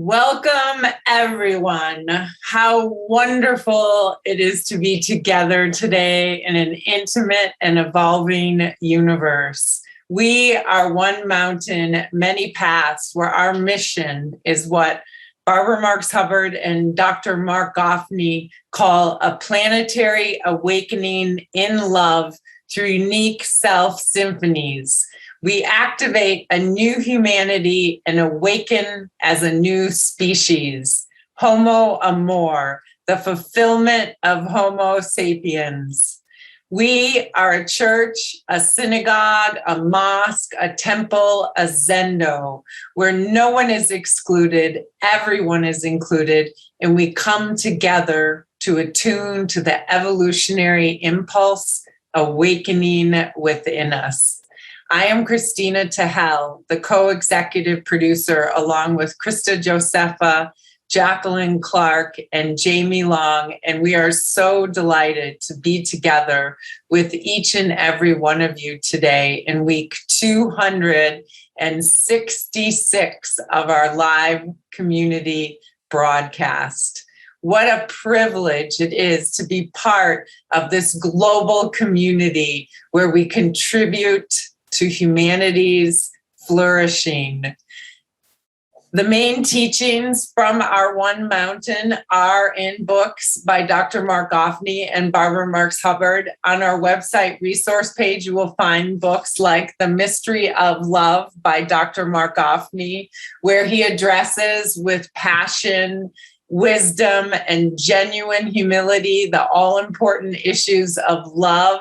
Welcome, everyone. How wonderful it is to be together today in an intimate and evolving universe. We are one mountain, many paths, where our mission is what Barbara Marx Hubbard and Dr. Mark Goffney call a planetary awakening in love through unique self symphonies. We activate a new humanity and awaken as a new species. Homo amor, the fulfillment of Homo sapiens. We are a church, a synagogue, a mosque, a temple, a zendo, where no one is excluded, everyone is included, and we come together to attune to the evolutionary impulse awakening within us. I am Christina Tehel, the co-executive producer, along with Krista Josepha, Jacqueline Clark, and Jamie Long, and we are so delighted to be together with each and every one of you today in week 266 of our live community broadcast. What a privilege it is to be part of this global community where we contribute to humanity's flourishing. The main teachings from our One Mountain are in books by Dr. Mark Goffney and Barbara Marx Hubbard. On our website resource page, you will find books like The Mystery of Love by Dr. Mark Goffney, where he addresses with passion, wisdom, and genuine humility the all-important issues of love,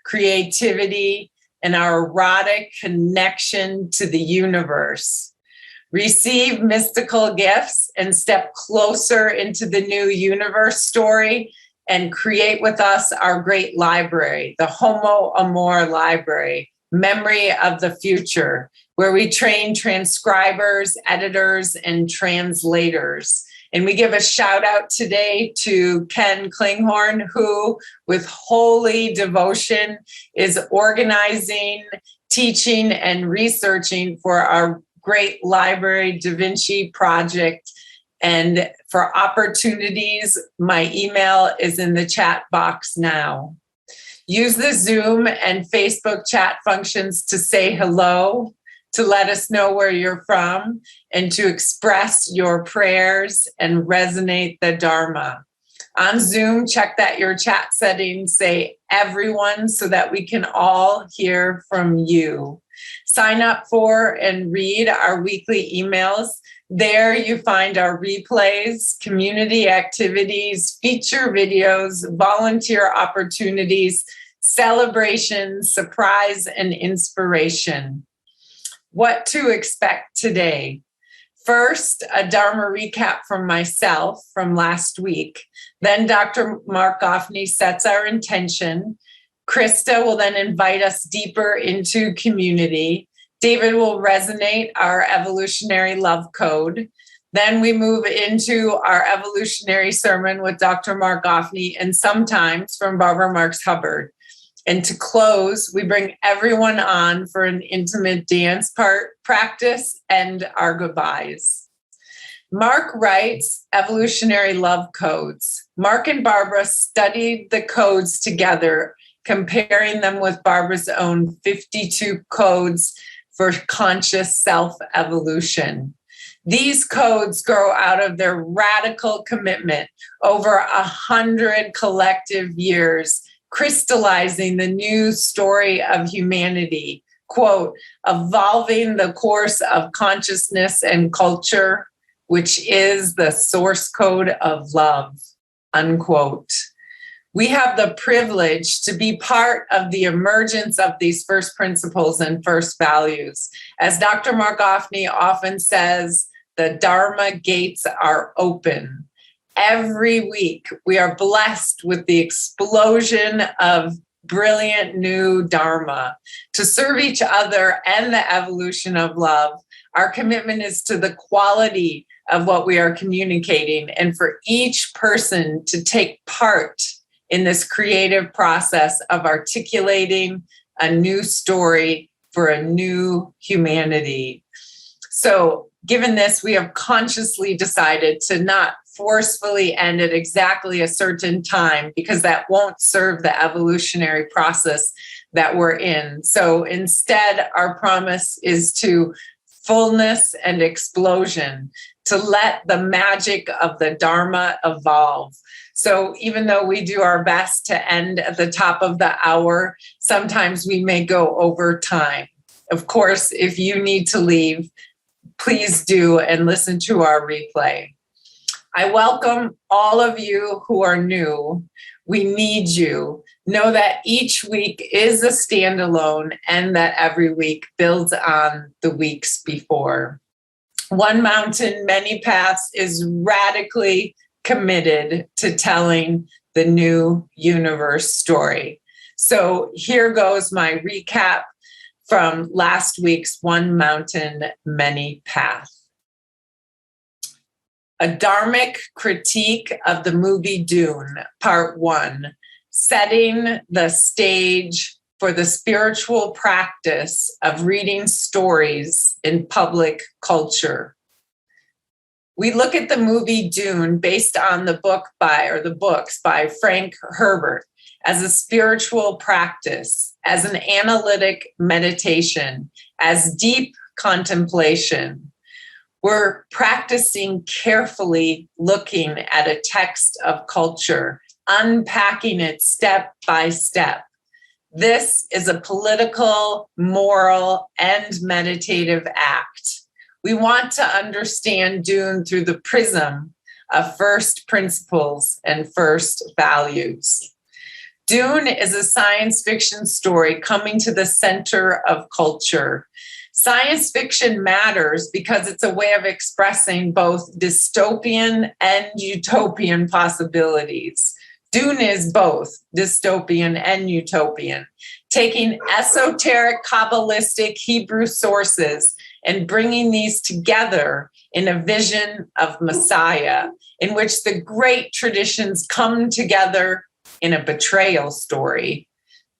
creativity, and our erotic connection to the universe. Receive mystical gifts and step closer into the new universe story and create with us our great library, the Homo Amor Library, Memory of the Future, where we train transcribers, editors, and translators. And we give a shout out today to Ken Klinghorn, who, with holy devotion, is organizing, teaching, and researching for our great Library Da Vinci project. And for opportunities, my email is in the chat box now. Use the Zoom and Facebook chat functions to say hello, to let us know where you're from, and to express your prayers and resonate the Dharma. On Zoom, check that your chat settings say everyone so that we can all hear from you. Sign up for and read our weekly emails. There you find our replays, community activities, feature videos, volunteer opportunities, celebrations, surprise, and inspiration. What to expect today. First, a Dharma recap from myself from last week. Then Dr. Mark Goffney sets our intention. Krista will then invite us deeper into community. David will resonate our evolutionary love code. Then we move into our evolutionary sermon with Dr. Mark Goffney and sometimes from Barbara Marx Hubbard. And to close, we bring everyone on for an intimate dance practice and our goodbyes. Mark writes evolutionary love codes. Mark and Barbara studied the codes together, comparing them with Barbara's own 52 codes for conscious self-evolution. These codes grow out of their radical commitment over 100 collective years, crystallizing the new story of humanity, quote, evolving the course of consciousness and culture, which is the source code of love, unquote. We have the privilege to be part of the emergence of these first principles and first values. As Dr. Mark Goffney often says, the Dharma gates are open. Every week, we are blessed with the explosion of brilliant new Dharma to serve each other and the evolution of love. Our commitment is to the quality of what we are communicating and for each person to take part in this creative process of articulating a new story for a new humanity. So Given this, we have consciously decided to not forcefully end at exactly a certain time because that won't serve the evolutionary process that we're in. So instead, our promise is to fullness and explosion, to let the magic of the Dharma evolve. So even though we do our best to end at the top of the hour, sometimes we may go over time. Of course, if you need to leave, please do and listen to our replay. I welcome all of you who are new. We need you. Know that each week is a standalone and that every week builds on the weeks before. One Mountain, Many Paths is radically committed to telling the new universe story. So here goes my recap from last week's One Mountain, Many Paths. A Dharmic critique of the movie Dune, Part 1, setting the stage for the spiritual practice of reading stories in public culture. We look at the movie Dune based on the books by Frank Herbert as a spiritual practice, as an analytic meditation, as deep contemplation. We're practicing carefully looking at a text of culture, unpacking it step by step. This is a political, moral, and meditative act. We want to understand Dune through the prism of first principles and first values. Dune is a science fiction story coming to the center of culture. Science fiction matters because it's a way of expressing both dystopian and utopian possibilities. Dune is both dystopian and utopian, taking esoteric Kabbalistic Hebrew sources and bringing these together in a vision of Messiah, in which the great traditions come together in a betrayal story.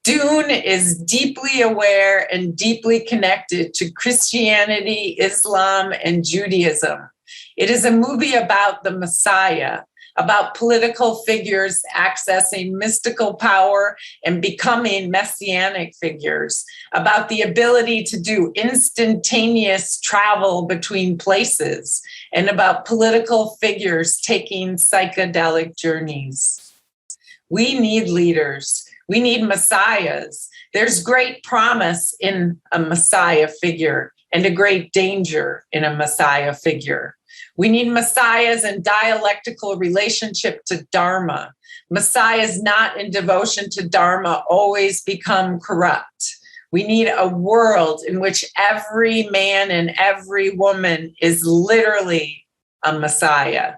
Dune is deeply aware and deeply connected to Christianity, Islam, and Judaism. It is a movie about the Messiah, about political figures accessing mystical power and becoming messianic figures, about the ability to do instantaneous travel between places, and about political figures taking psychedelic journeys. We need leaders. We need messiahs. There's great promise in a messiah figure and a great danger in a messiah figure. We need messiahs in dialectical relationship to Dharma. Messiahs not in devotion to Dharma always become corrupt. We need a world in which every man and every woman is literally a messiah.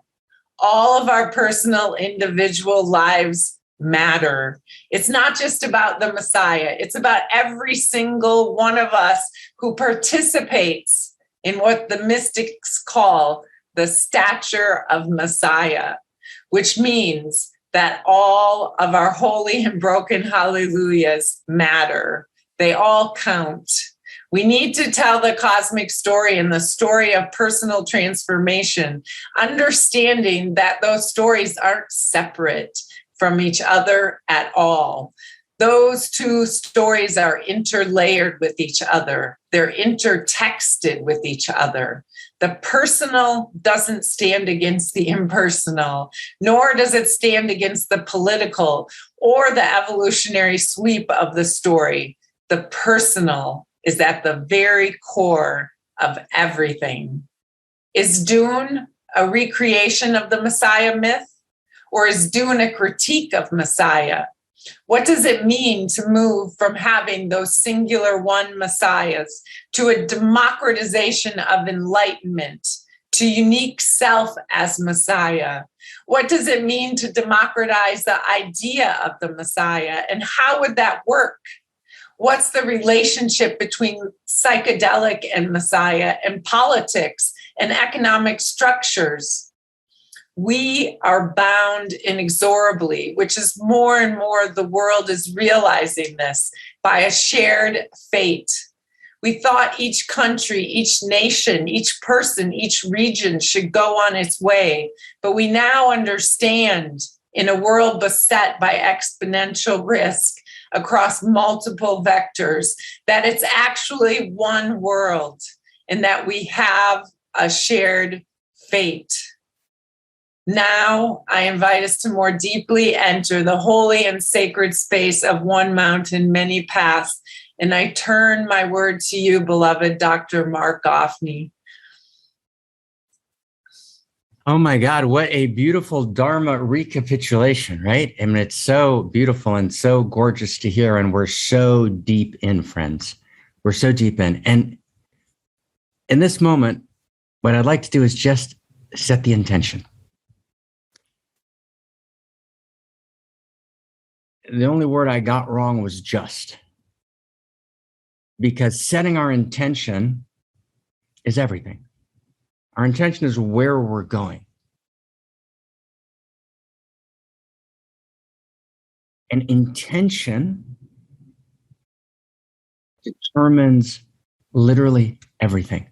All of our personal individual lives matter. It's not just about the Messiah. It's about every single one of us who participates in what the mystics call the stature of Messiah, which means that all of our holy and broken hallelujahs matter. They all count. We need to tell the cosmic story and the story of personal transformation, understanding that those stories aren't separate from each other at all. Those two stories are interlayered with each other. They're intertexted with each other. The personal doesn't stand against the impersonal, nor does it stand against the political or the evolutionary sweep of the story. The personal is at the very core of everything. Is Dune a recreation of the Messiah myth? Or is Dune a critique of Messiah? What does it mean to move from having those singular one messiahs to a democratization of enlightenment, to unique self as Messiah? What does it mean to democratize the idea of the Messiah? And how would that work? What's the relationship between psychedelic and Messiah and politics and economic structures? We are bound inexorably, which is more and more the world is realizing this, by a shared fate. We thought each country, each nation, each person, each region should go on its way. But we now understand, in a world beset by exponential risk across multiple vectors, that it's actually one world and that we have a shared fate. Now, I invite us to more deeply enter the holy and sacred space of one mountain, many paths. And I turn my word to you, beloved Dr. Mark Goffney. Oh my God, what a beautiful Dharma recapitulation, right? I mean, it's so beautiful and so gorgeous to hear. And we're so deep in, friends. We're so deep in. And in this moment, what I'd like to do is just set the intention. The only word I got wrong was just. Because setting our intention is everything. Our intention is where we're going. And intention determines literally everything.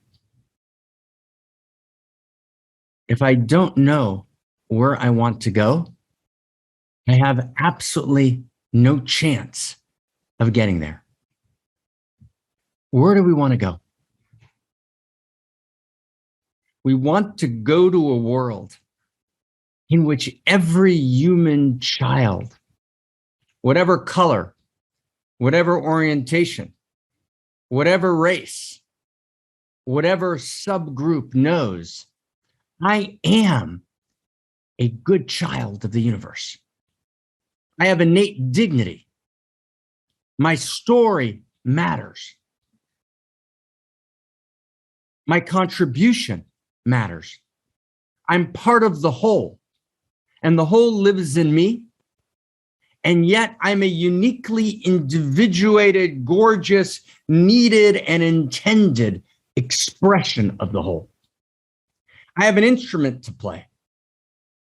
If I don't know where I want to go, I have absolutely no chance of getting there. Where do we want to go? We want to go to a world in which every human child, whatever color, whatever orientation, whatever race, whatever subgroup, knows I am a good child of the universe. I have innate dignity. My story matters. My contribution matters. I'm part of the whole, and the whole lives in me. And yet I'm a uniquely individuated, gorgeous, needed, and intended expression of the whole. I have an instrument to play.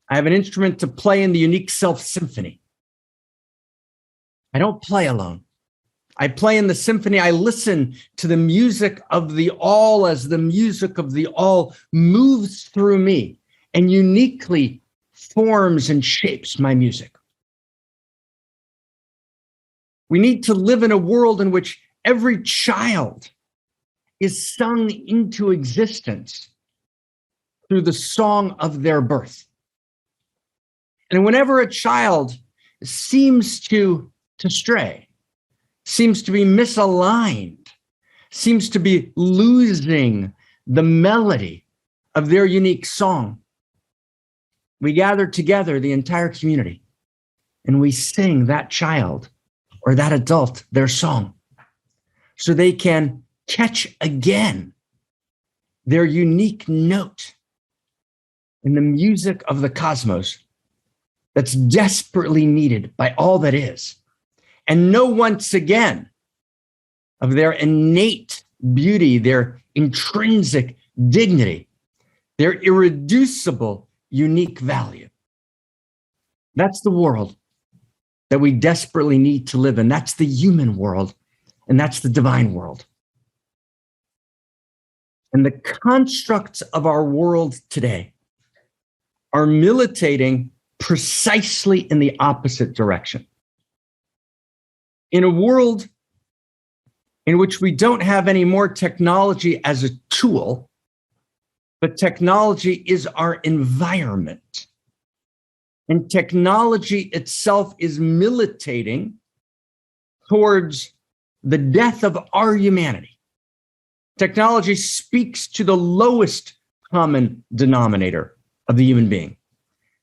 I have an instrument to play in the unique self symphony. I don't play alone. I play in the symphony. I listen to the music of the all as the music of the all moves through me and uniquely forms and shapes my music. We need to live in a world in which every child is sung into existence through the song of their birth. And whenever a child seems to stray, seems to be misaligned, seems to be losing the melody of their unique song, we gather together, the entire community, and we sing that child or that adult their song so they can catch again their unique note in the music of the cosmos that's desperately needed by all that is. And know once again of their innate beauty, their intrinsic dignity, their irreducible unique value. That's the world that we desperately need to live in. That's the human world, and that's the divine world. And the constructs of our world today are militating precisely in the opposite direction. In a world in which we don't have any more technology as a tool, but technology is our environment. And technology itself is militating towards the death of our humanity. Technology speaks to the lowest common denominator of the human being.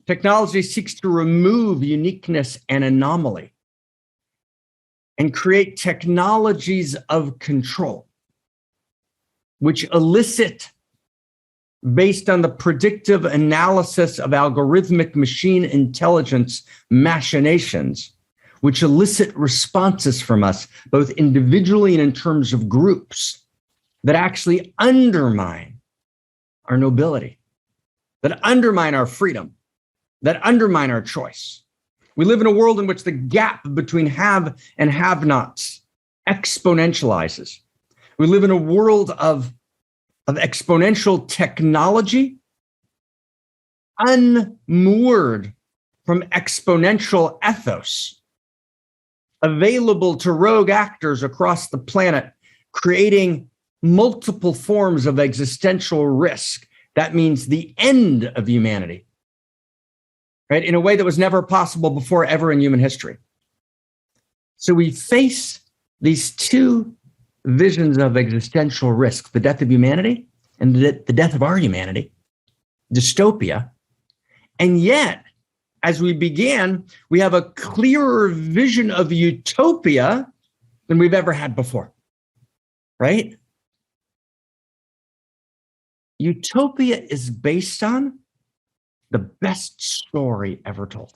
Technology seeks to remove uniqueness and anomaly and create technologies of control, which elicit, based on the predictive analysis of algorithmic machine intelligence machinations, which elicit responses from us, both individually and in terms of groups, that actually undermine our nobility, that undermine our freedom, that undermine our choice. We live in a world in which the gap between have and have-nots exponentializes. We live in a world of exponential technology, unmoored from exponential ethos, available to rogue actors across the planet, creating multiple forms of existential risk. That means the end of humanity, right? In a way that was never possible before ever in human history. So we face these two visions of existential risk, the death of humanity and the death of our humanity, dystopia. And yet, as we began, we have a clearer vision of utopia than we've ever had before, right? Utopia is based on the best story ever told.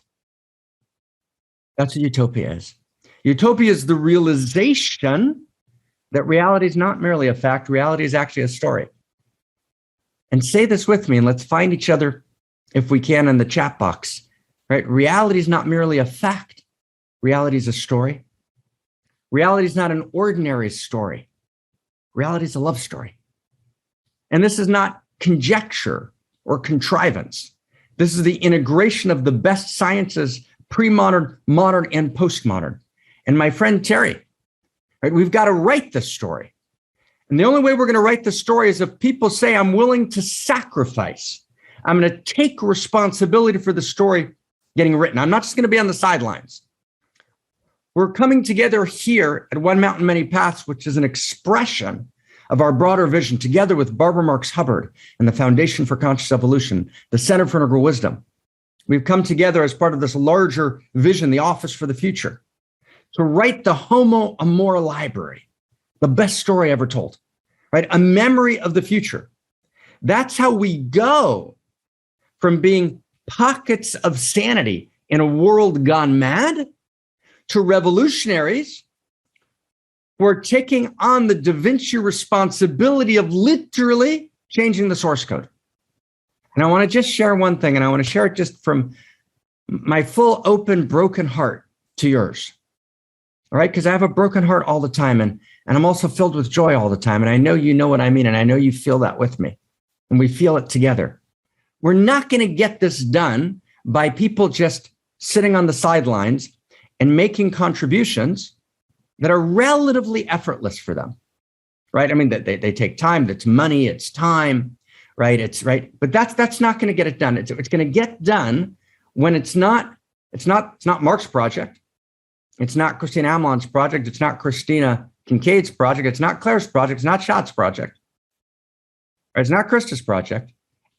That's what utopia is. Utopia is the realization that reality is not merely a fact, reality is actually a story. And say this with me, and let's find each other, if we can, in the chat box, right? Reality is not merely a fact, reality is a story. Reality is not an ordinary story. Reality is a love story. And this is not conjecture or contrivance. This is the integration of the best sciences, pre-modern, modern, and postmodern. And my friend Terry, right, we've got to write this story. And the only way we're going to write the story is if people say, I'm willing to sacrifice. I'm going to take responsibility for the story getting written. I'm not just going to be on the sidelines. We're coming together here at One Mountain, Many Paths, which is an expression of our broader vision, together with Barbara Marx Hubbard and the Foundation for Conscious Evolution, the Center for Integral Wisdom. We've come together as part of this larger vision, the Office for the Future, to write the Homo Amor Library, the best story ever told, right? A memory of the future. That's how we go from being pockets of sanity in a world gone mad to revolutionaries who are taking on the Da Vinci responsibility of literally changing the source code. And I want to just share one thing, and I want to share it just from my full, open, broken heart to yours. All right? Because I have a broken heart all the time, and I'm also filled with joy all the time. And I know you know what I mean, and I know you feel that with me. And we feel it together. We're not going to get this done by people just sitting on the sidelines and making contributions that are relatively effortless for them, right? I mean, they take time. That's money. It's time, right? It's right. But that's not going to get it done. It's going to get done when it's not Mark's project. It's not Christina Amelon's project. It's not Christina Kincaid's project. It's not Claire's project. It's not Shot's project. It's not Krista's project.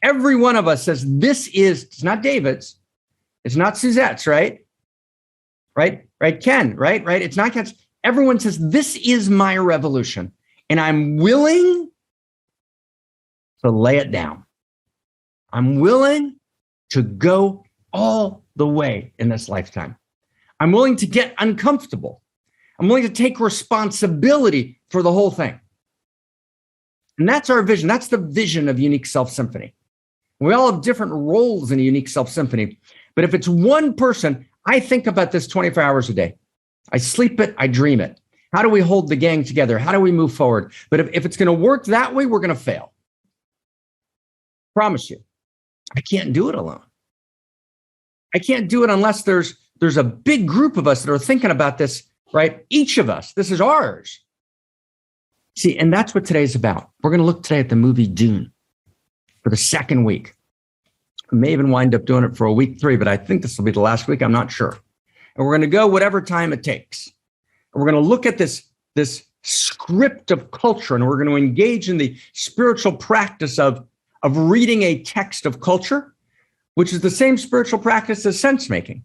Every one of us says it's not David's. It's not Suzette's, right? Right? Ken, right? It's not Ken's. Everyone says, this is my revolution, and I'm willing to lay it down. I'm willing to go all the way in this lifetime. I'm willing to get uncomfortable. I'm willing to take responsibility for the whole thing. And that's our vision. That's the vision of Unique Self Symphony. We all have different roles in a Unique Self Symphony. But if it's one person, I think about this 24 hours a day. I sleep it, I dream it. How do we hold the gang together? How do we move forward? But if it's going to work that way, we're going to fail. Promise you. I can't do it alone. I can't do it unless there's a big group of us that are thinking about this, right? Each of us, this is ours. See, and that's what today's about. We're going to look today at the movie Dune for the second week. We may even wind up doing it for a week 3, but I think this will be the last week. I'm not sure. And we're going to go whatever time it takes. And we're going to look at this script of culture, and we're going to engage in the spiritual practice of reading a text of culture, which is the same spiritual practice as sense making.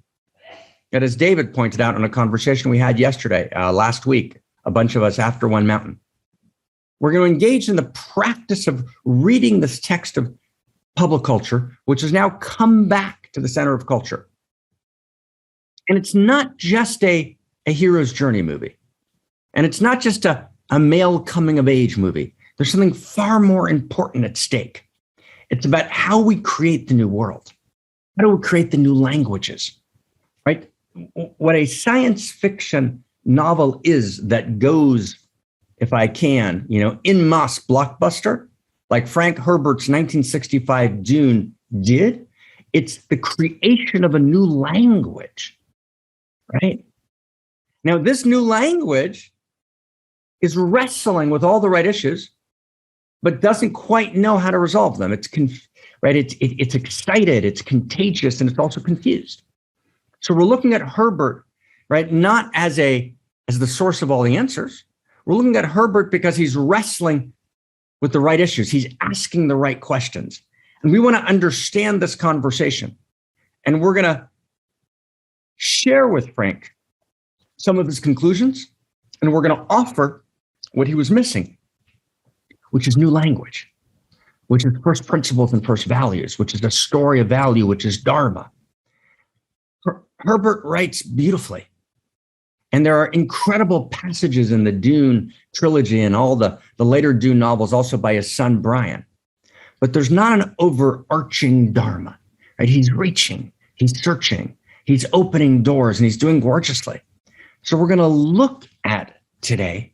And as David pointed out in a conversation we had yesterday, last week, a bunch of us after One Mountain, we're going to engage in the practice of reading this text of public culture, which has now come back to the center of culture. And it's not just a hero's journey movie. And it's not just a male coming of age movie. There's something far more important at stake. It's about how we create the new world. How do we create the new languages, right? What a science fiction novel is that goes if I can, en masse blockbuster like Frank Herbert's 1965 Dune did. It's the creation of a new language, right? Now, this new language is wrestling with all the right issues, but doesn't quite know how to resolve them. It's right. It's excited, it's contagious, and it's also confused. So we're looking at Herbert, right, not as the source of all the answers. We're looking at Herbert because he's wrestling with the right issues. He's asking the right questions. And we want to understand this conversation. And we're going to share with Frank some of his conclusions, and we're going to offer what he was missing, which is new language, which is first principles and first values, which is a story of value, which is Dharma. Herbert writes beautifully. And there are incredible passages in the Dune trilogy and all the later Dune novels, also by his son, Brian. But there's not an overarching Dharma, right? He's reaching, he's searching, he's opening doors, and he's doing gorgeously. So we're going to look at today.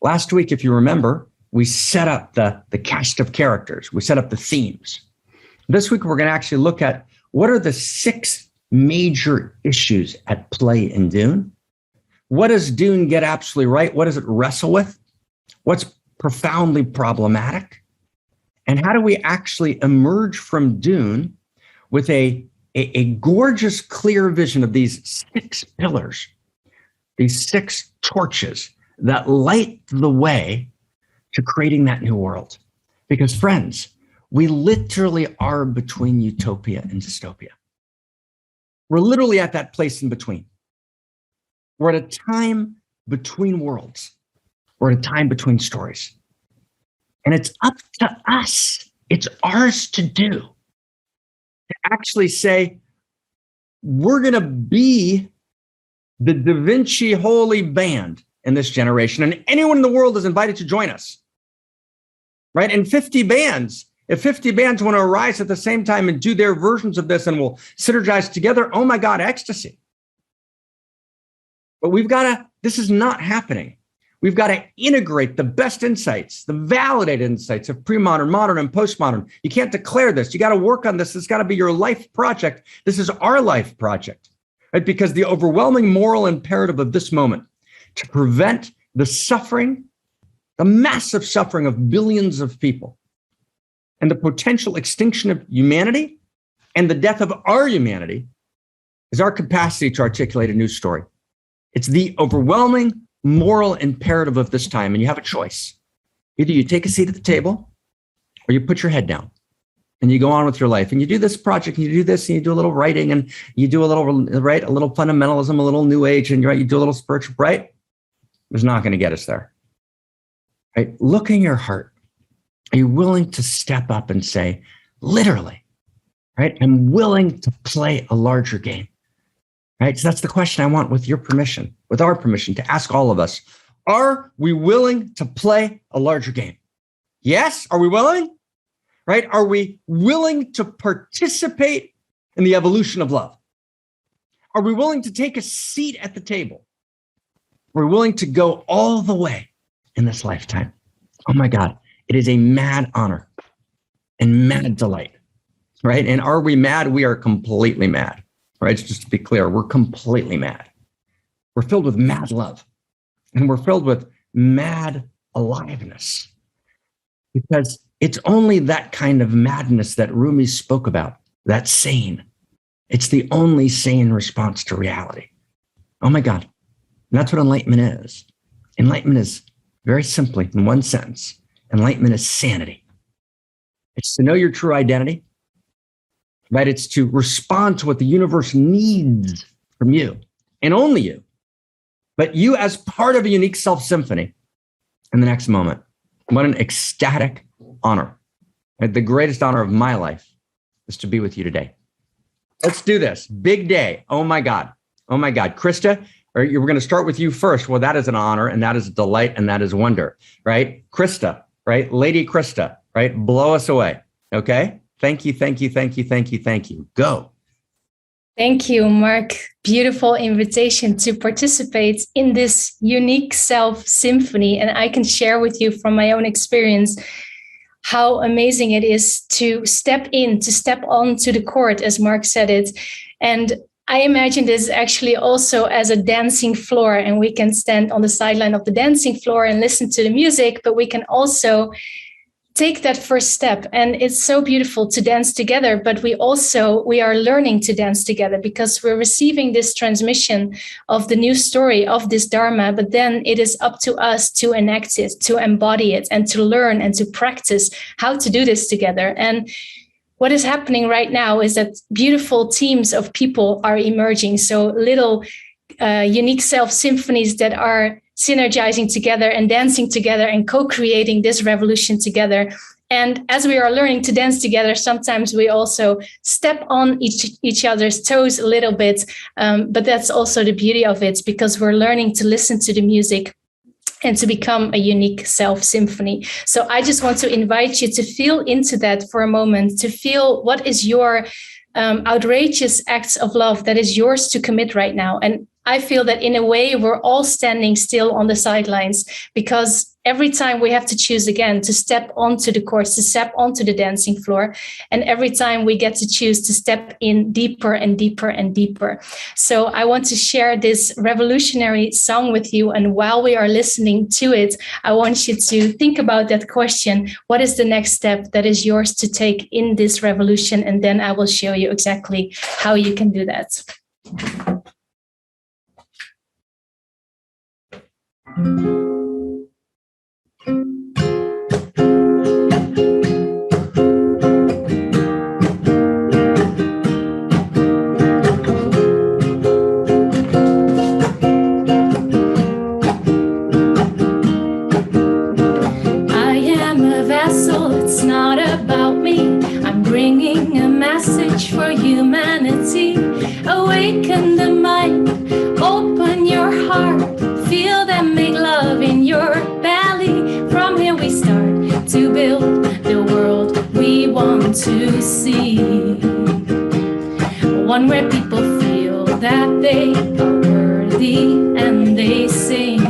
Last week, if you remember, we set up the cast of characters. We set up the themes. This week, we're going to actually look at what are the 6 major issues at play in Dune. What does Dune get absolutely right? What does it wrestle with? What's profoundly problematic? And how do we actually emerge from Dune with a gorgeous, clear vision of these 6 pillars, these 6 torches that light the way to creating that new world? Because friends, we literally are between utopia and dystopia. We're literally at that place in between. We're at a time between worlds. We're at a time between stories. And it's up to us. It's ours to do. To actually say, we're going to be the Da Vinci Holy Band in this generation. And anyone in the world is invited to join us. Right? And 50 bands. If 50 bands want to arise at the same time and do their versions of this and will synergize together, oh my God, ecstasy. But this is not happening. We've got to integrate the best insights, the validated insights of pre-modern, modern, and postmodern. You can't declare this. You got to work on this. It's got to be your life project. This is our life project, right? Because the overwhelming moral imperative of this moment to prevent the suffering, the massive suffering of billions of people, and the potential extinction of humanity and the death of our humanity is our capacity to articulate a new story. It's the overwhelming moral imperative of this time, and you have a choice. Either you take a seat at the table or you put your head down and you go on with your life and you do this project and you do this and you do a little writing and you do a little, right, a little fundamentalism, a little new age, and you do a little spiritual, right? It's not going to get us there, right? Look in your heart. Are you willing to step up and say, literally, right? I'm willing to play a larger game, right? So that's the question I want, with your permission, with our permission, to ask all of us. Are we willing to play a larger game? Yes. Are we willing? Right? Are we willing to participate in the evolution of love? Are we willing to take a seat at the table? Are we willing to go all the way in this lifetime? Oh my God. It is a mad honor and mad delight, right? And are we mad? We are completely mad, right? Just to be clear, we're completely mad. We're filled with mad love, and we're filled with mad aliveness, because it's only that kind of madness that Rumi spoke about, that's sane. It's the only sane response to reality. Oh my God. And that's what enlightenment is. Enlightenment is, very simply, in one sentence, enlightenment is sanity. It's to know your true identity, right? It's to respond to what the universe needs from you, and only you, but you as part of a unique self-symphony in the next moment. What an ecstatic honor. Right? The greatest honor of my life is to be with you today. Let's do this. Big day. Oh my God. Oh my God. Krista, we're going to start with you first. Well, that is an honor, and that is a delight, and that is wonder, right? Krista, right? Lady Krista, right? Blow us away. Okay. Thank you. Thank you. Thank you. Thank you. Thank you. Go. Thank you, Mark. Beautiful invitation to participate in this unique self symphony. And I can share with you from my own experience how amazing it is to step onto the court, as Mark said it. And I imagine this actually also as a dancing floor, and we can stand on the sideline of the dancing floor and listen to the music, but we can also take that first step. And it's so beautiful to dance together, but we are learning to dance together because we're receiving this transmission of the new story of this Dharma, but then it is up to us to enact it, to embody it, and to learn and to practice how to do this together. And what is happening right now is that beautiful teams of people are emerging. So little unique self symphonies that are synergizing together and dancing together and co-creating this revolution together. And as we are learning to dance together, sometimes we also step on each other's toes a little bit. But that's also the beauty of it, because we're learning to listen to the music and to become a unique self symphony. So I just want to invite you to feel into that for a moment, to feel what is your outrageous acts of love that is yours to commit right now. And I feel that in a way, we're all standing still on the sidelines, because every time we have to choose again to step onto the course, to step onto the dancing floor. And every time we get to choose to step in deeper and deeper and deeper. So I want to share this revolutionary song with you. And while we are listening to it, I want you to think about that question. What is the next step that is yours to take in this revolution? And then I will show you exactly how you can do that. It's not about me. I'm bringing a message for humanity. Awaken the mind, open your heart, feel them make love in your belly. From here we start to build the world we want to see. One where people feel that they are worthy and they sing.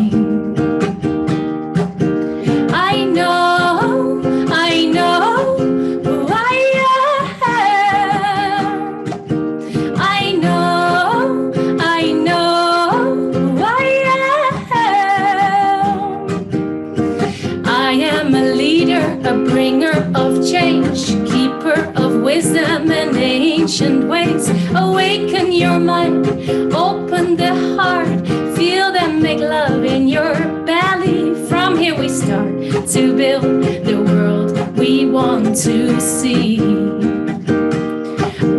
Wisdom and ancient ways. Awaken your mind, open the heart, feel them make love in your belly. From here we start to build the world we want to see.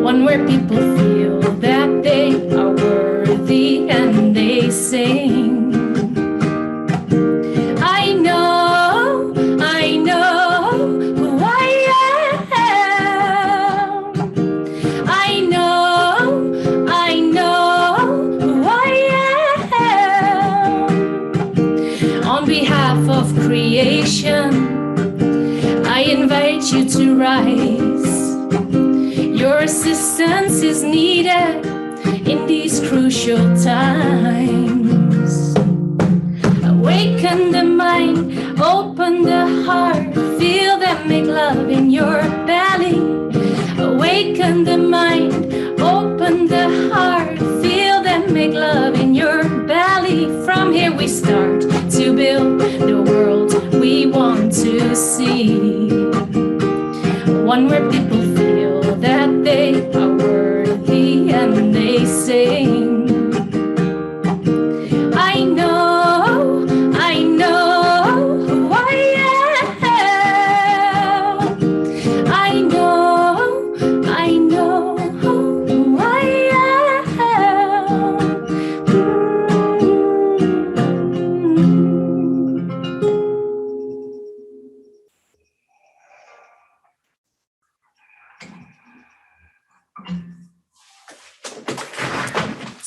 One where people feel that they are worthy and they sing. I invite you to rise. Your assistance is needed in these crucial times. Awaken the mind, open the heart, feel them make love in your belly. Awaken the mind, open the heart, feel them make love in your belly. From here we start to build the world we want to see. One where people feel that they are worthy and they sing. I know who I am. I know who I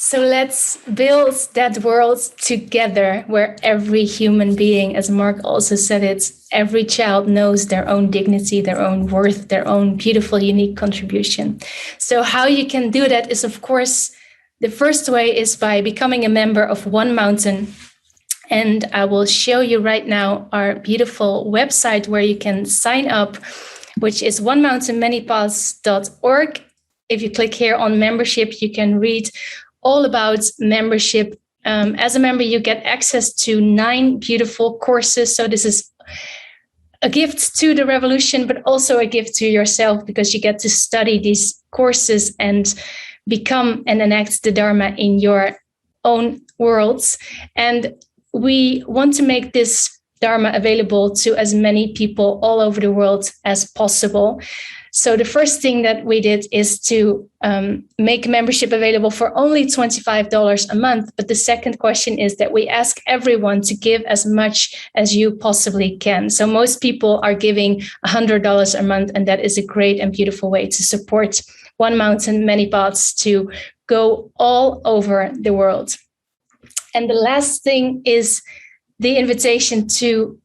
So let's build that world together where every human being, as Mark also said it, every child knows their own dignity, their own worth, their own beautiful, unique contribution. So how you can do that is, of course, the first way is by becoming a member of One Mountain. And I will show you right now our beautiful website where you can sign up, which is onemountainmanypaths.org. If you click here on membership, you can read all about membership. As a member, you get access to 9 beautiful courses. So this is a gift to the revolution, but also a gift to yourself, because you get to study these courses and become and enact the Dharma in your own worlds. And we want to make this Dharma available to as many people all over the world as possible. So the first thing that we did is to make membership available for only $25 a month. But the second question is that we ask everyone to give as much as you possibly can. So most people are giving $100 a month, and that is a great and beautiful way to support One Mountain, Many Paths to go all over the world. And the last thing is the invitation to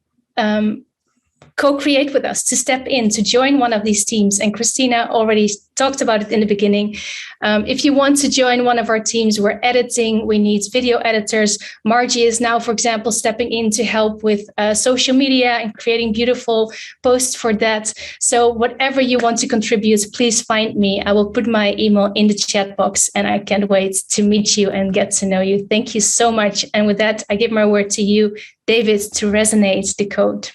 co-create with us, to step in, to join one of these teams. And Christina already talked about it in the beginning. If you want to join one of our teams, we're editing, we need video editors. Margie is now, for example, stepping in to help with social media and creating beautiful posts for that. So whatever you want to contribute, please find me. I will put my email in the chat box, and I can't wait to meet you and get to know you. Thank you so much. And with that, I give my word to you, David, to resonate the code.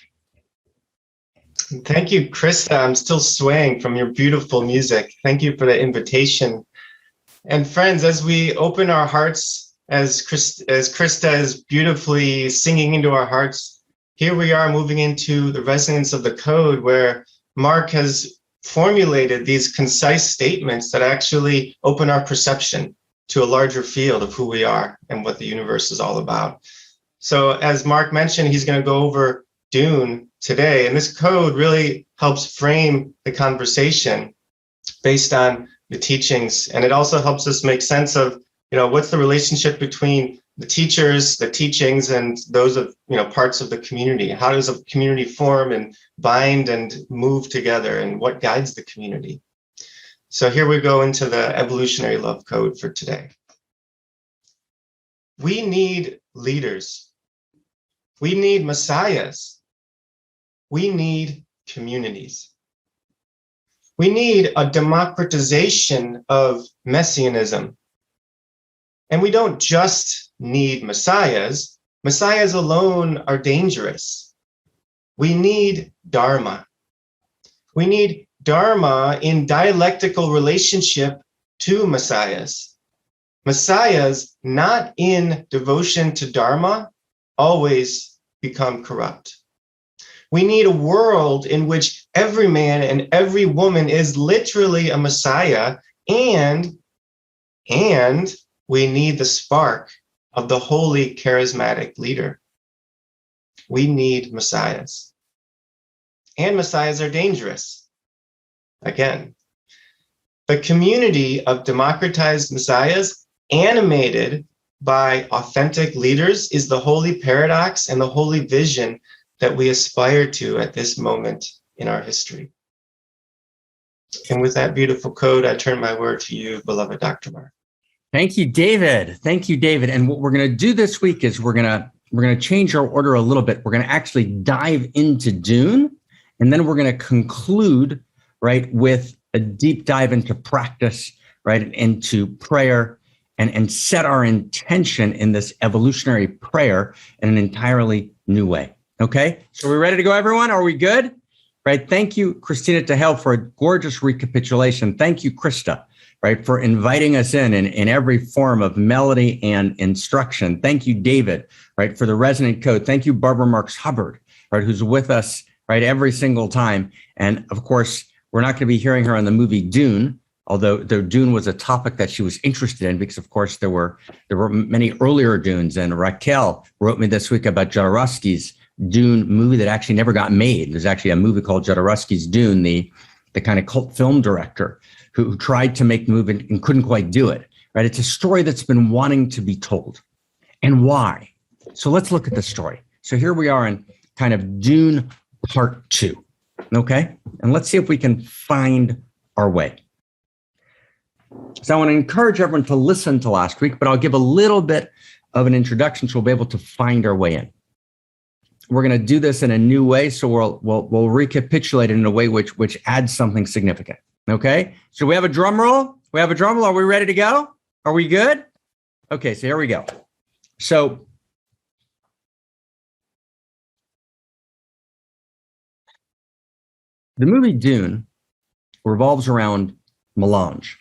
Thank you, Krista. I'm still swaying from your beautiful music. Thank you for the invitation. And friends, as we open our hearts, as Krista is beautifully singing into our hearts, here we are moving into the resonance of the code, where Mark has formulated these concise statements that actually open our perception to a larger field of who we are and what the universe is all about. So as Mark mentioned, he's going to go over Dune today, and this code really helps frame the conversation based on the teachings, and it also helps us make sense of, what's the relationship between the teachers, the teachings, and those of, parts of the community. How does a community form and bind and move together, and what guides the community? So here we go into the evolutionary love code for today. We need leaders. We need messiahs. We need communities. We need a democratization of messianism. And we don't just need messiahs. Messiahs alone are dangerous. We need Dharma. We need Dharma in dialectical relationship to messiahs. Messiahs not in devotion to Dharma always become corrupt. We need a world in which every man and every woman is literally a messiah, and we need the spark of the holy charismatic leader. We need messiahs. And messiahs are dangerous. Again, the community of democratized messiahs animated by authentic leaders is the holy paradox and the holy vision that we aspire to at this moment in our history. And with that beautiful code, I turn my word to you, beloved Dr. Mark. Thank you, David. Thank you, David. And what we're going to do this week is we're going to change our order a little bit. We're going to actually dive into Dune, and then we're going to conclude, right, with a deep dive into practice, right, into prayer, and set our intention in this evolutionary prayer in an entirely new way. Okay, so we're ready to go, everyone? Are we good? Right. Thank you, Christina Tehel, for a gorgeous recapitulation. Thank you, Krista, right, for inviting us in every form of melody and instruction. Thank you, David, right, for the resonant code. Thank you, Barbara Marks Hubbard, right, who's with us, right, every single time. And of course, we're not going to be hearing her on the movie Dune, although Dune was a topic that she was interested in, because of course there were many earlier Dunes. And Raquel wrote me this week about Jodorowsky's Dune movie that actually never got made. There's actually a movie called Jodorowsky's Dune, the kind of cult film director who tried to make the movie and couldn't quite do it. right? It's a story that's been wanting to be told. And why? So let's look at the story. So here we are in kind of Dune Part 2, okay? And let's see if we can find our way. So I want to encourage everyone to listen to last week, but I'll give a little bit of an introduction so we'll be able to find our way in. We're going to do this in a new way, so we'll recapitulate it in a way which adds something significant, okay? So we have a drum roll? We have a drum roll. Are we ready to go? Are we good? Okay, so here we go. So the movie Dune revolves around melange,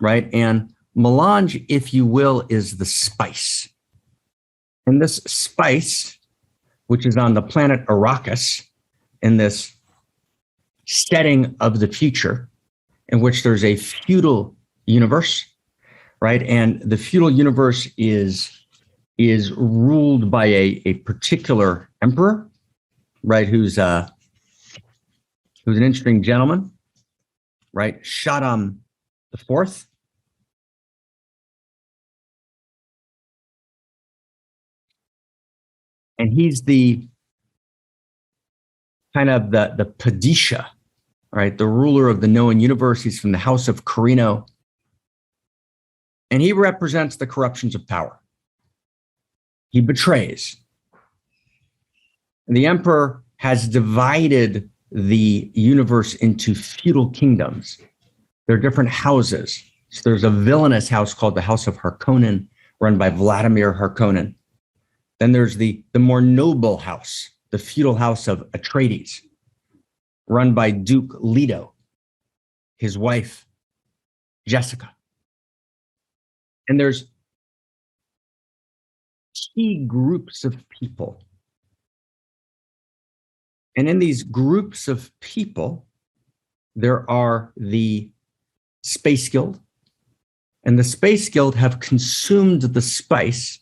right? And melange, if you will, is the spice. And this spice, which is on the planet Arrakis, in this setting of the future, in which there's a feudal universe, right? And the feudal universe is ruled by a particular emperor, right? Who's an interesting gentleman, right? Shaddam IV. And he's the kind of the Padishah, right? The ruler of the known universe. He's from the house of Carino. And he represents the corruptions of power. He betrays. And the emperor has divided the universe into feudal kingdoms. There are different houses. So there's a villainous house called the House of Harkonnen, run by Vladimir Harkonnen. Then there's the more noble house, the feudal house of Atreides, run by Duke Leto, his wife, Jessica. And there's key groups of people. And in these groups of people, there are the Space Guild. And the Space Guild have consumed the spice,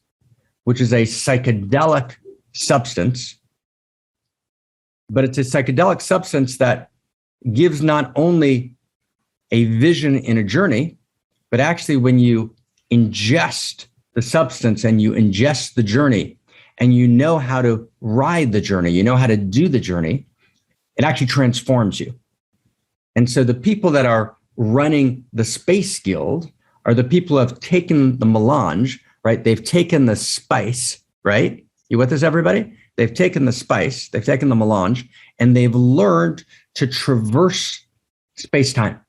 which is a psychedelic substance. But it's a psychedelic substance that gives not only a vision in a journey, but actually when you ingest the substance and you ingest the journey and you know how to ride the journey, you know how to do the journey, it actually transforms you. And so the people that are running the Space Guild are the people who have taken the melange, right? They've taken the spice, right? You with us, everybody? They've taken the spice, they've taken the melange, and they've learned to traverse space-time,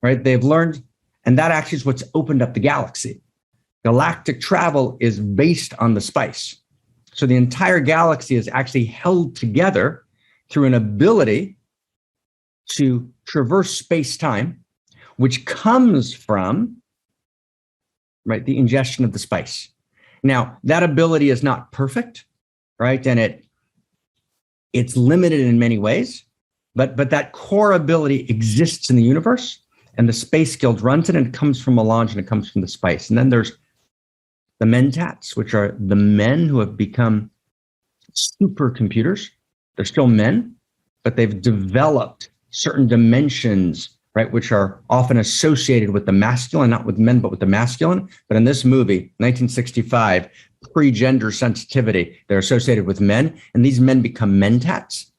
right? They've learned, and that actually is what's opened up the galaxy. Galactic travel is based on the spice. So the entire galaxy is actually held together through an ability to traverse space-time, which comes from, right, the ingestion of the spice. Now, that ability is not perfect, right? And it's limited in many ways, but that core ability exists in the universe, and the Space Guild runs it, and it comes from melange, and it comes from the spice. And then there's the Mentats, which are the men who have become supercomputers. They're still men, but they've developed certain dimensions, right, which are often associated with the masculine, not with men, but with the masculine. But in this movie, 1965, pre-gender sensitivity, they're associated with men, and these men become mentats.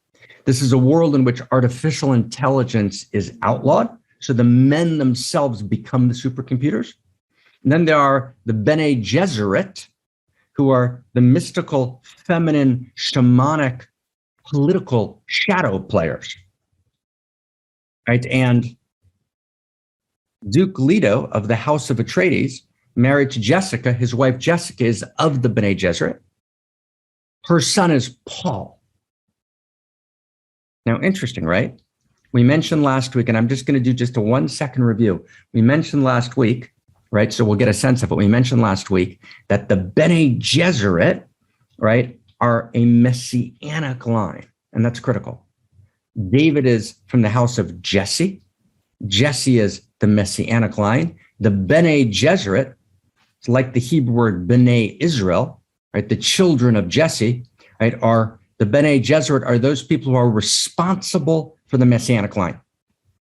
This is a world in which artificial intelligence is outlawed, so the men themselves become the supercomputers. And then there are the Bene Gesserit, who are the mystical, feminine, shamanic, political shadow players, right? And Duke Leto of the House of Atreides, married to Jessica, his wife Jessica is of the Bene Gesserit. Her son is Paul. Now, interesting, right? We mentioned last week, and I'm just going to do just a 1-second review. We mentioned last week, right? So we'll get a sense of it. We mentioned last week that the Bene Gesserit, right, are a messianic line, and that's critical. David is from the house of Jesse. Jesse is the messianic line. The Bene Gesserit, it's like the Hebrew word Bnei Israel, right? The children of Jesse, right? Are the Bene Gesserit are those people who are responsible for the messianic line.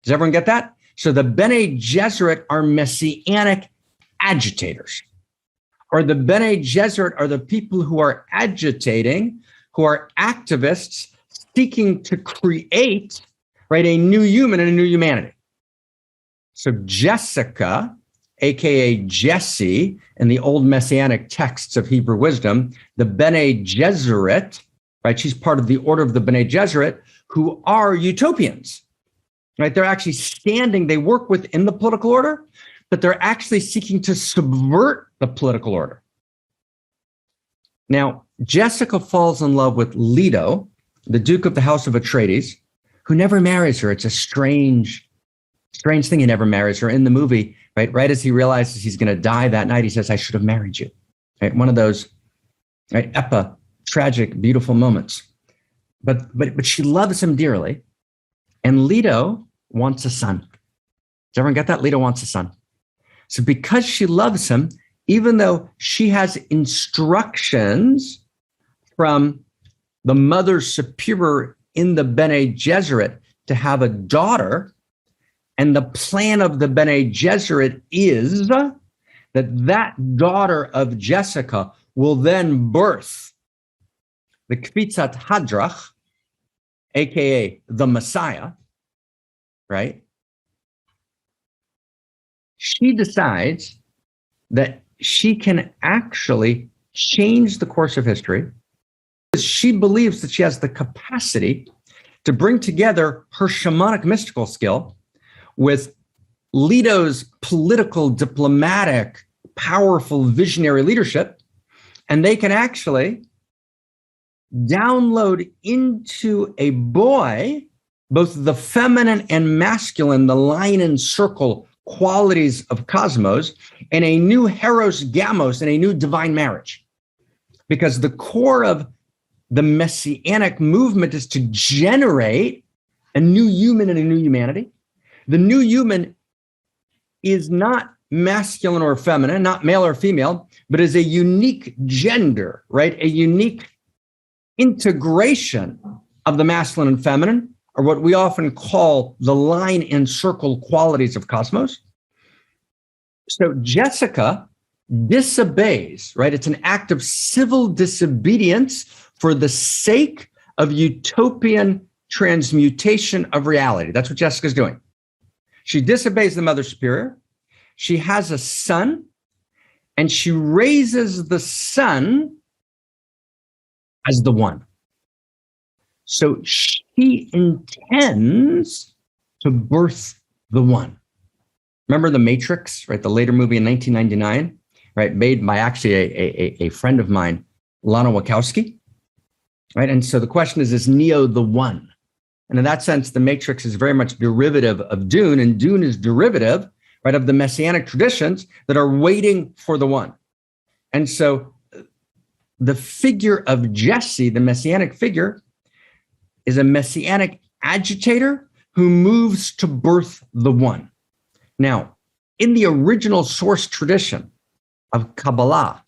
Does everyone get that? So the Bene Gesserit are messianic agitators, or the Bene Gesserit are the people who are agitating, who are activists seeking to create, right, a new human and a new humanity. So Jessica, aka Jesse, in the old messianic texts of Hebrew wisdom, the Bene Gesserit, right? She's part of the order of the Bene Gesserit, who are utopians, right? They're actually standing, they work within the political order, but they're actually seeking to subvert the political order. Now, Jessica falls in love with Leto, the Duke of the House of Atreides, who never marries her. It's a strange thing. He never marries her. In the movie, right as he realizes he's going to die that night, he says, "I should have married you." Right? One of those, right, tragic, beautiful moments. But she loves him dearly, and Leto wants a son. Does everyone get that? Leto wants a son. So because she loves him, even though she has instructions from the mother superior in the Bene Gesserit to have a daughter, and the plan of the Bene Gesserit is that daughter of Jessica will then birth the Kvitzat Hadrach, aka the Messiah, right? She decides that she can actually change the course of history. She believes that she has the capacity to bring together her shamanic mystical skill with Leto's political, diplomatic, powerful, visionary leadership, and they can actually download into a boy both the feminine and masculine, the line and circle qualities of cosmos, and a new Heros Gamos and a new divine marriage. Because the core of the messianic movement is to generate a new human and a new humanity. The new human is not masculine or feminine, not male or female, but is a unique gender, right? A unique integration of the masculine and feminine, or what we often call the line and circle qualities of cosmos. So Jessica disobeys, right? It's an act of civil disobedience for the sake of utopian transmutation of reality. That's what Jessica's doing. She disobeys the Mother Superior. She has a son, and she raises the son as the one. So she intends to birth the one. Remember The Matrix, right? The later movie in 1999, right? Made by actually a friend of mine, Lana Wachowski, right? And so the question is Neo the one? And in that sense, The Matrix is very much derivative of Dune, and Dune is derivative, right, of the messianic traditions that are waiting for the one. And so the figure of Jesse, the messianic figure, is a messianic agitator who moves to birth the one. Now, in the original source tradition of Kabbalah,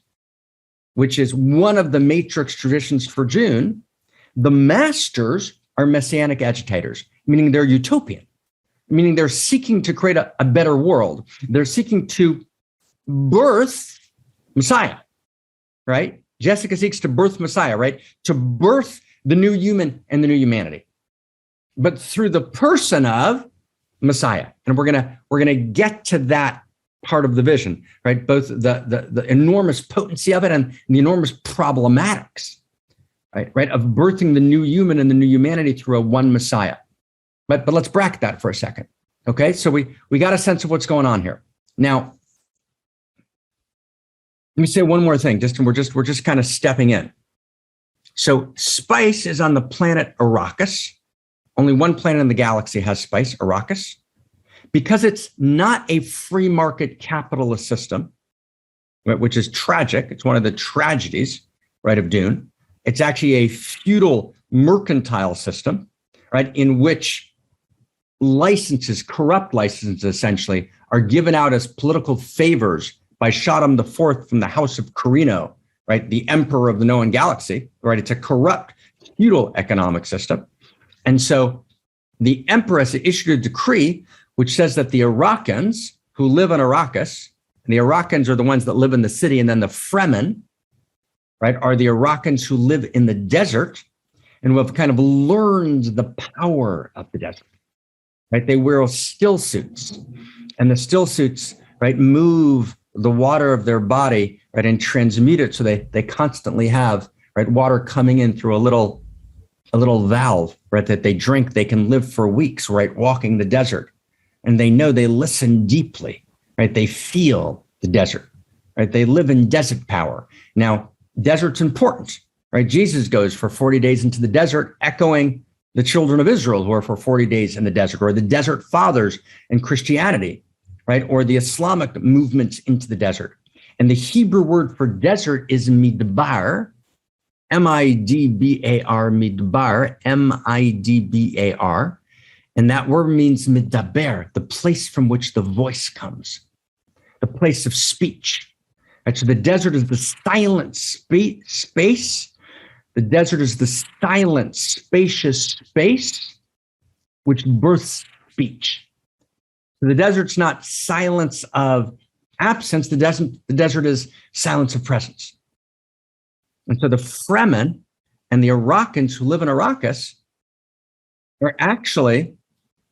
which is one of the matrix traditions for Dune, the masters are messianic agitators, meaning they're utopian, meaning they're seeking to create a better world. They're seeking to birth Messiah, right? Jessica seeks to birth Messiah, right? To birth the new human and the new humanity, but through the person of Messiah. And we're gonna get to that part of the vision, right? Both the enormous potency of it and the enormous problematics, right? Of birthing the new human and the new humanity through a one Messiah. But let's bracket that for a second. Okay, so we got a sense of what's going on here. Now, let me say one more thing. We're just kind of stepping in. So spice is on the planet Arrakis. Only one planet in the galaxy has spice, Arrakis. Because it's not a free market capitalist system, right, which is tragic. It's one of the tragedies, right, of Dune. It's actually a feudal mercantile system, right, in which licenses, corrupt licenses essentially, are given out as political favors by Shaddam IV from the House of Carino, right, the emperor of the known galaxy, right? It's a corrupt feudal economic system. And so the empress issued a decree which says that the Arakkans who live in Arrakis, and the Arakkans are the ones that live in the city, and then the Fremen, right, are the Arakkans who live in the desert and who have kind of learned the power of the desert, right? They wear still suits, and the still suits, right, move the water of their body, right, and transmute it so they constantly have, right, water coming in through a little valve, right, that they drink. They can live for weeks, right, walking the desert. And they know, they listen deeply, right? They feel the desert, right? They live in desert power. Now, desert's important, right? Jesus goes for 40 days into the desert, echoing the children of Israel who are for 40 days in the desert, or the desert fathers in Christianity, right? Or the Islamic movements into the desert. And the Hebrew word for desert is midbar, M-I-D-B-A-R, midbar, M-I-D-B-A-R. And that word means midaber, the place from which the voice comes, the place of speech. Right? So the desert is the silent space. The desert is the silent, spacious space which births speech. So the desert's not silence of absence. The desert is silence of presence. And so the Fremen and the Arakkans who live in Arrakis are actually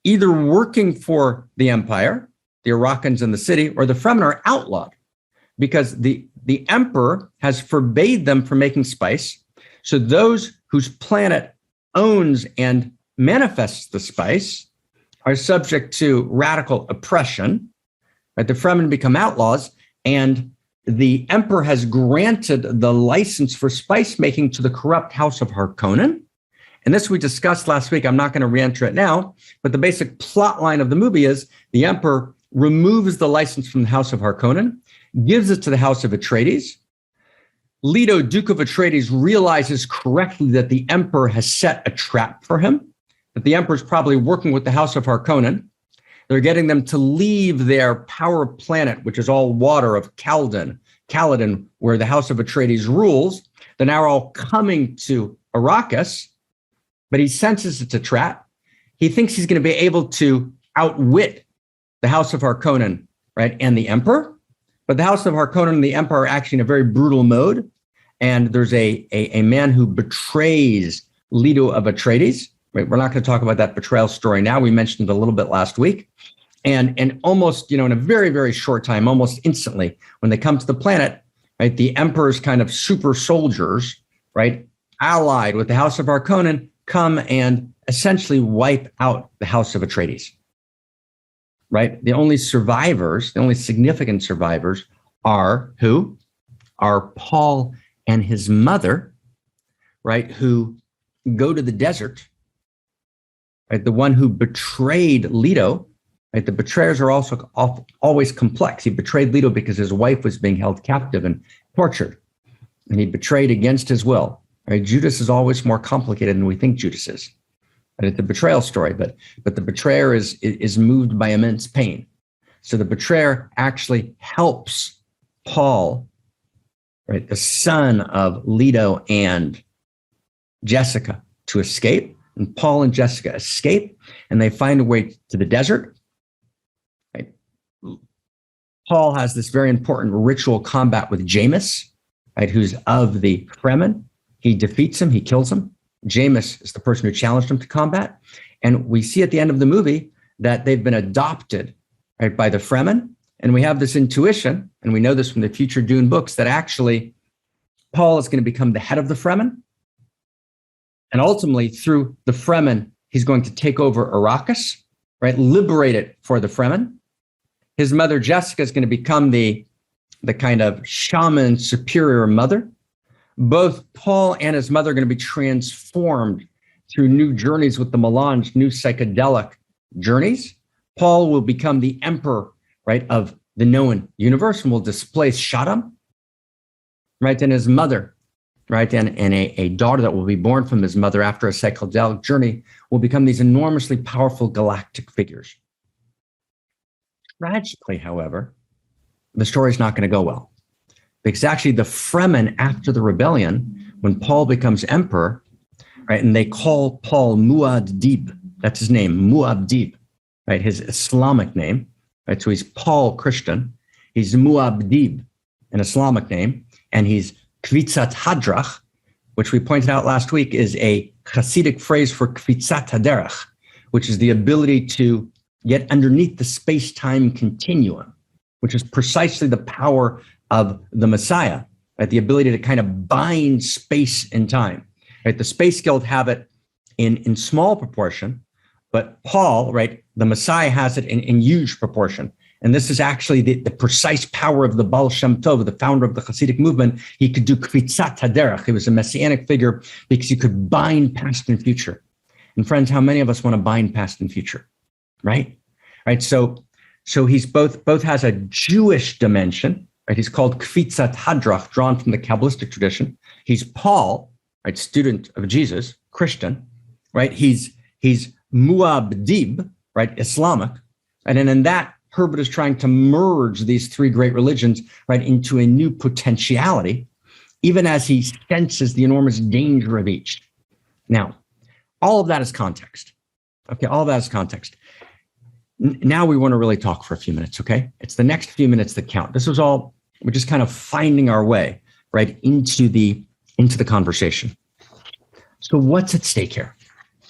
either working for the empire, the Arakkans in the city, or the Fremen are outlawed because the emperor has forbade them from making spice. So those whose planet owns and manifests the spice are subject to radical oppression. Right? The Fremen become outlaws, and the emperor has granted the license for spice making to the corrupt house of Harkonnen. And this we discussed last week. I'm not going to re-enter it now, but the basic plot line of the movie is the emperor removes the license from the house of Harkonnen, gives it to the house of Atreides. Leto, Duke of Atreides, realizes correctly that the emperor has set a trap for him, that the emperor is probably working with the house of Harkonnen. They're getting them to leave their power planet, which is all water, of Caladan, where the house of Atreides rules. They're now all coming to Arrakis, but he senses it's a trap. He thinks he's going to be able to outwit the house of Harkonnen, right, and the emperor. But the house of Harkonnen and the emperor are actually in a very brutal mode. And there's a man who betrays Leto of Atreides. Right? We're not going to talk about that betrayal story now. We mentioned it a little bit last week. And almost, in a very, very short time, almost instantly, when they come to the planet, right, the emperor's kind of super soldiers, right, allied with the house of Harkonnen, come and essentially wipe out the house of Atreides. Right? The only survivors, the only significant survivors are who? Are Paul and his mother, right, who go to the desert, right? The one who betrayed Leto, right? The betrayers are also always complex. He betrayed Leto because his wife was being held captive and tortured, and he betrayed against his will. Right? Judas is always more complicated than we think Judas is. Right? It's a betrayal story, but the betrayer is moved by immense pain. So the betrayer actually helps Paul, right, the son of Leto and Jessica, to escape. And Paul and Jessica escape, and they find a way to the desert. Right? Paul has this very important ritual combat with Jamis, right, who's of the Fremen. He defeats him, he kills him. Jamis is the person who challenged him to combat. And we see at the end of the movie that they've been adopted, right, by the Fremen. And we have this intuition, and we know this from the future Dune books, that actually Paul is going to become the head of the Fremen. And ultimately, through the Fremen, he's going to take over Arrakis, right, liberate it for the Fremen. His mother, Jessica, is going to become the kind of shaman superior mother. Both Paul and his mother are going to be transformed through new journeys with the Melange, new psychedelic journeys. Paul will become the emperor, right, of the known universe and will displace Shaddam, right? And his mother, right, and a daughter that will be born from his mother after a psychedelic journey will become these enormously powerful galactic figures. Tragically, however, the story's not going to go well. Because actually the Fremen, after the rebellion, when Paul becomes emperor, right, and they call Paul Muad'Dib, that's his name, Muad'Dib, right? His Islamic name, right? So he's Paul Christian. He's Muad'Dib, an Islamic name, and he's Kvitzat Hadrach, which we pointed out last week is a Hasidic phrase for Kvitzat Haderach, which is the ability to get underneath the space-time continuum, which is precisely the power of the Messiah, right? The ability to kind of bind space and time, right? The Space Guild have it in small proportion, but Paul, right, the Messiah has it in huge proportion. And this is actually the precise power of the Baal Shem Tov, the founder of the Hasidic movement. He could do Kvitzat Haderach. He was a messianic figure because he could bind past and future. And friends, how many of us want to bind past and future, right? Right. So he's both has a Jewish dimension, right? He's called Kvitzat Hadrach, drawn from the Kabbalistic tradition. He's Paul, right? Student of Jesus, Christian, right? He's Muad'Dib, right? Islamic. And then in that, Herbert is trying to merge these three great religions, right, into a new potentiality, even as he senses the enormous danger of each. Now, all of that is context. Okay, all of that is context. Now we want to really talk for a few minutes, okay? It's the next few minutes that count. This was all, we're just kind of finding our way, right, into the conversation. So what's at stake here?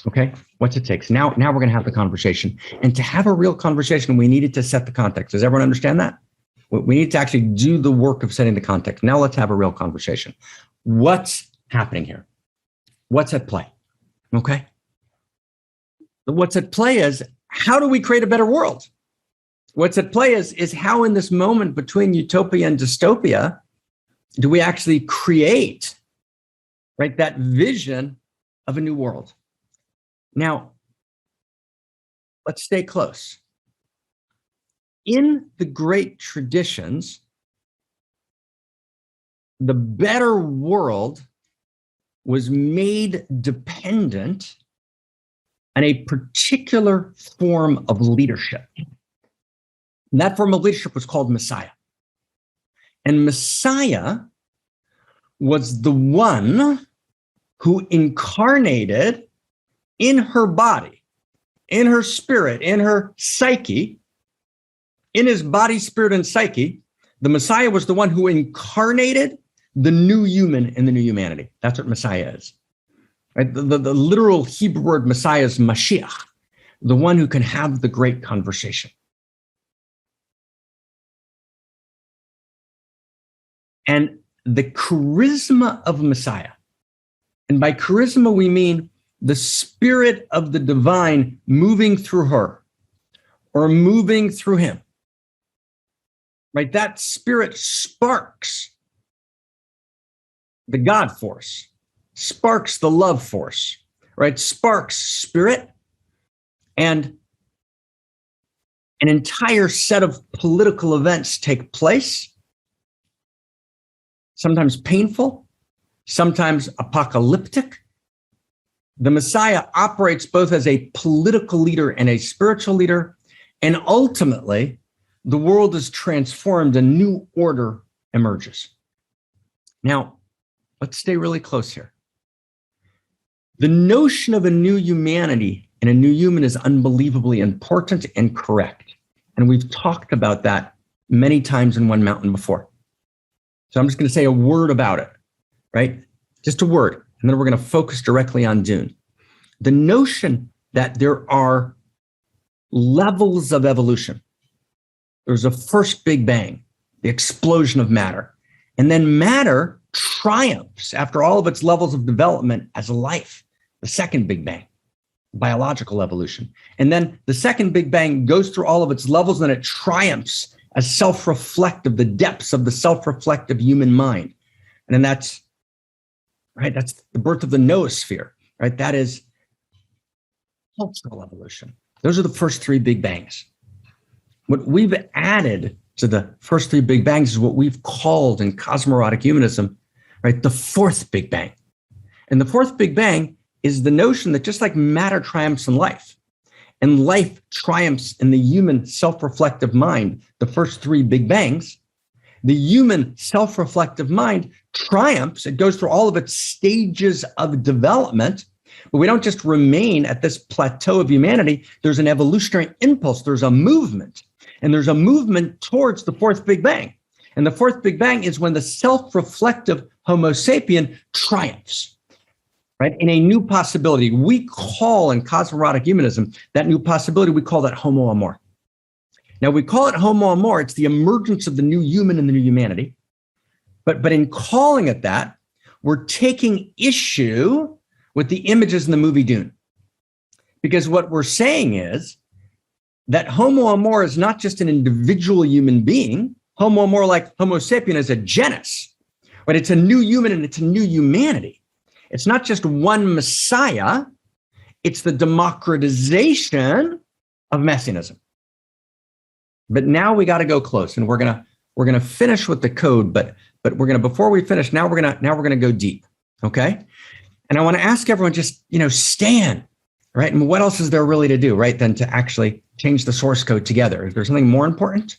Okay, what's at stake? So now we're going to have the conversation. And to have a real conversation, we needed to set the context. Does everyone understand that? We need to actually do the work of setting the context. Now let's have a real conversation. What's happening here? What's at play? Okay. What's at play is, how do we create a better world? What's at play is how in this moment between utopia and dystopia do we actually create, right, that vision of a new world? Now, let's stay close. In the great traditions, the better world was made dependent on a particular form of leadership. And that form of leadership was called Messiah. And Messiah was the one who incarnated in her body, in her spirit, in her psyche, in his body, spirit, and psyche. The Messiah was the one who incarnated the new human in the new humanity. That's what Messiah is. Right? The literal Hebrew word Messiah is Mashiach, the one who can have the great conversation. And the charisma of Messiah, and by charisma we mean the spirit of the divine moving through her or moving through him, right? That spirit sparks the God force, sparks the love force, right? Sparks spirit, and an entire set of political events take place, sometimes painful, sometimes apocalyptic. The Messiah operates both as a political leader and a spiritual leader, and ultimately, the world is transformed, a new order emerges. Now, let's stay really close here. The notion of a new humanity and a new human is unbelievably important and correct. And we've talked about that many times in One Mountain before. So I'm just going to say a word about it, right? Just a word. And then we're going to focus directly on Dune. The notion that there are levels of evolution. There's a first Big Bang, the explosion of matter. And then matter triumphs after all of its levels of development as life, the second Big Bang, biological evolution. And then the second Big Bang goes through all of its levels and it triumphs as self-reflective, the depths of the self-reflective human mind. And then that's the birth of the noosphere, right? That is cultural evolution. Those are the first three Big Bangs. What we've added to the first three Big Bangs is what we've called in cosmorotic humanism, right, the fourth Big Bang. And the fourth Big Bang is the notion that just like matter triumphs in life, and life triumphs in the human self-reflective mind, the first three Big Bangs, the human self-reflective mind triumphs. It goes through all of its stages of development, But we don't just remain at this plateau of humanity. There's an evolutionary impulse. There's a movement. And there's a movement towards the fourth Big Bang. And the fourth Big Bang is when the self-reflective Homo sapien triumphs, right? In a new possibility. We call in cosmorotic humanism, that new possibility, we call that Homo Amor. Now, we call it Homo Amor. It's the emergence of the new human and the new humanity. But in calling it that, we're taking issue with the images in the movie Dune. Because what we're saying is that Homo Amor is not just an individual human being. Homo Amor, like Homo sapien, is a genus, but it's a new human and it's a new humanity. It's not just one Messiah. It's the democratization of messianism. But now we got to go close, and we're gonna finish with the code. But we're gonna, before we finish, now we're gonna go deep. Okay. And I want to ask everyone, just, stand, right? And what else is there really to do, right? Than to actually change the source code together. Is there something more important?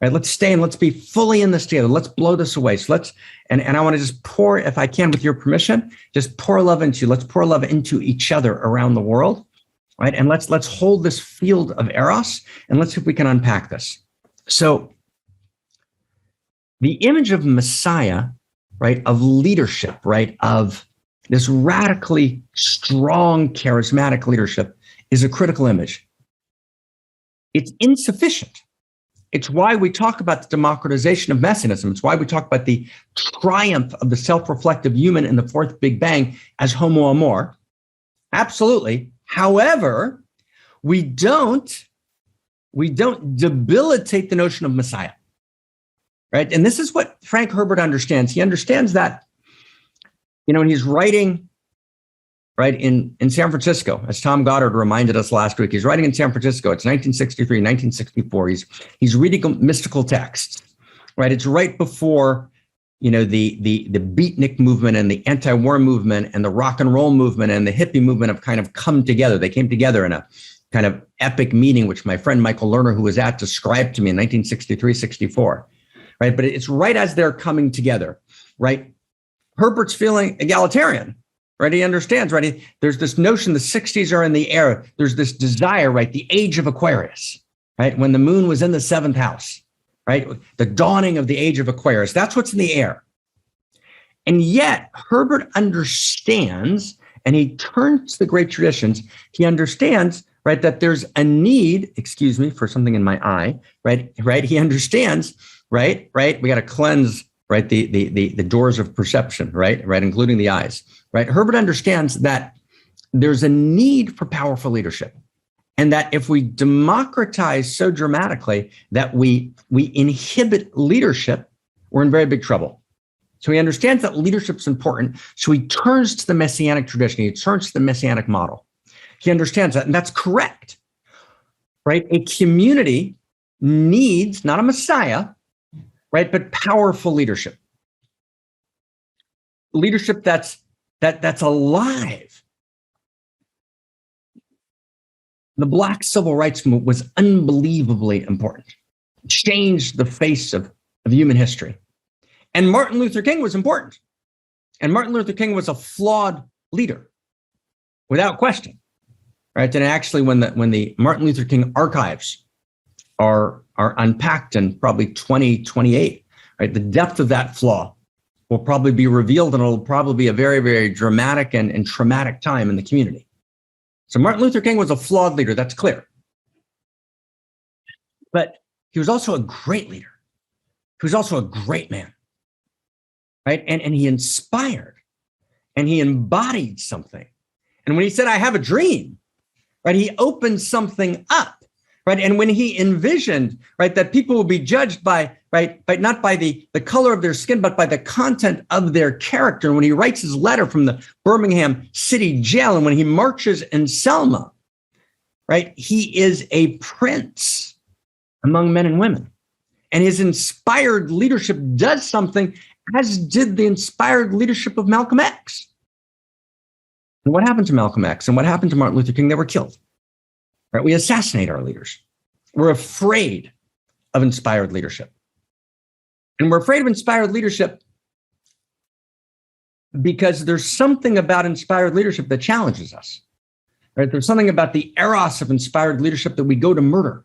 Right? Let's stay and let's be fully in this together. Let's blow this away. So and I want to just pour, if I can, with your permission, just pour love into you. Let's pour love into each other around the world, right? And let's hold this field of Eros, and let's see if we can unpack this. So the image of Messiah, right? Of leadership, right? Of this radically strong, charismatic leadership is a critical image. It's insufficient. It's why we talk about the democratization of messianism. It's why we talk about the triumph of the self-reflective human in the fourth Big Bang as Homo Amor. Absolutely. However, we don't debilitate the notion of Messiah, right? And this is what Frank Herbert understands. He understands that, when he's writing, right, in San Francisco, as Tom Goddard reminded us last week, he's writing in San Francisco. It's 1963, 1964. He's reading mystical texts, right? It's right before, the beatnik movement and the anti-war movement and the rock and roll movement and the hippie movement have kind of come together. They came together in a kind of epic meeting, which my friend Michael Lerner, who was at, described to me in 1963, 64, right? But it's right as they're coming together, right? Herbert's feeling egalitarian, right? He understands, right? There's this notion the 60s are in the air. There's this desire, right? The age of Aquarius, right? When the moon was in the seventh house, right? The dawning of the age of Aquarius. That's what's in the air. And yet Herbert understands, and he turns to the great traditions. He understands, right, that there's a need, excuse me for something in my eye, right? He understands, right? We got to cleanse, right, the doors of perception, right, including the eyes, right? Herbert understands that there's a need for powerful leadership, and that if we democratize so dramatically that we inhibit leadership, we're in very big trouble. So he understands that leadership's important. So he turns to the Messianic tradition. He turns to the Messianic model. He understands that, and that's correct, right? A community needs not a Messiah, right, but powerful leadership. Leadership that's alive. The Black Civil Rights Movement was unbelievably important. It changed the face of human history. And Martin Luther King was important. And Martin Luther King was a flawed leader, without question. Right? And actually, when the Martin Luther King archives are unpacked in probably 2028, right? The depth of that flaw will probably be revealed, and it'll probably be a very, very dramatic and traumatic time in the community. So Martin Luther King was a flawed leader, that's clear. But he was also a great leader. He was also a great man, right? And he inspired, and he embodied something. And when he said, I have a dream, right, he opened something up. Right. And when he envisioned, right, that people will be judged by, right, but not by the color of their skin, but by the content of their character. And when he writes his letter from the Birmingham City Jail, and when he marches in Selma, right, he is a prince among men and women. And his inspired leadership does something, as did the inspired leadership of Malcolm X. And what happened to Malcolm X and what happened to Martin Luther King? They were killed. Right? We assassinate our leaders. We're afraid of inspired leadership. And we're afraid of inspired leadership because there's something about inspired leadership that challenges us, right? There's something about the eros of inspired leadership that we go to murder.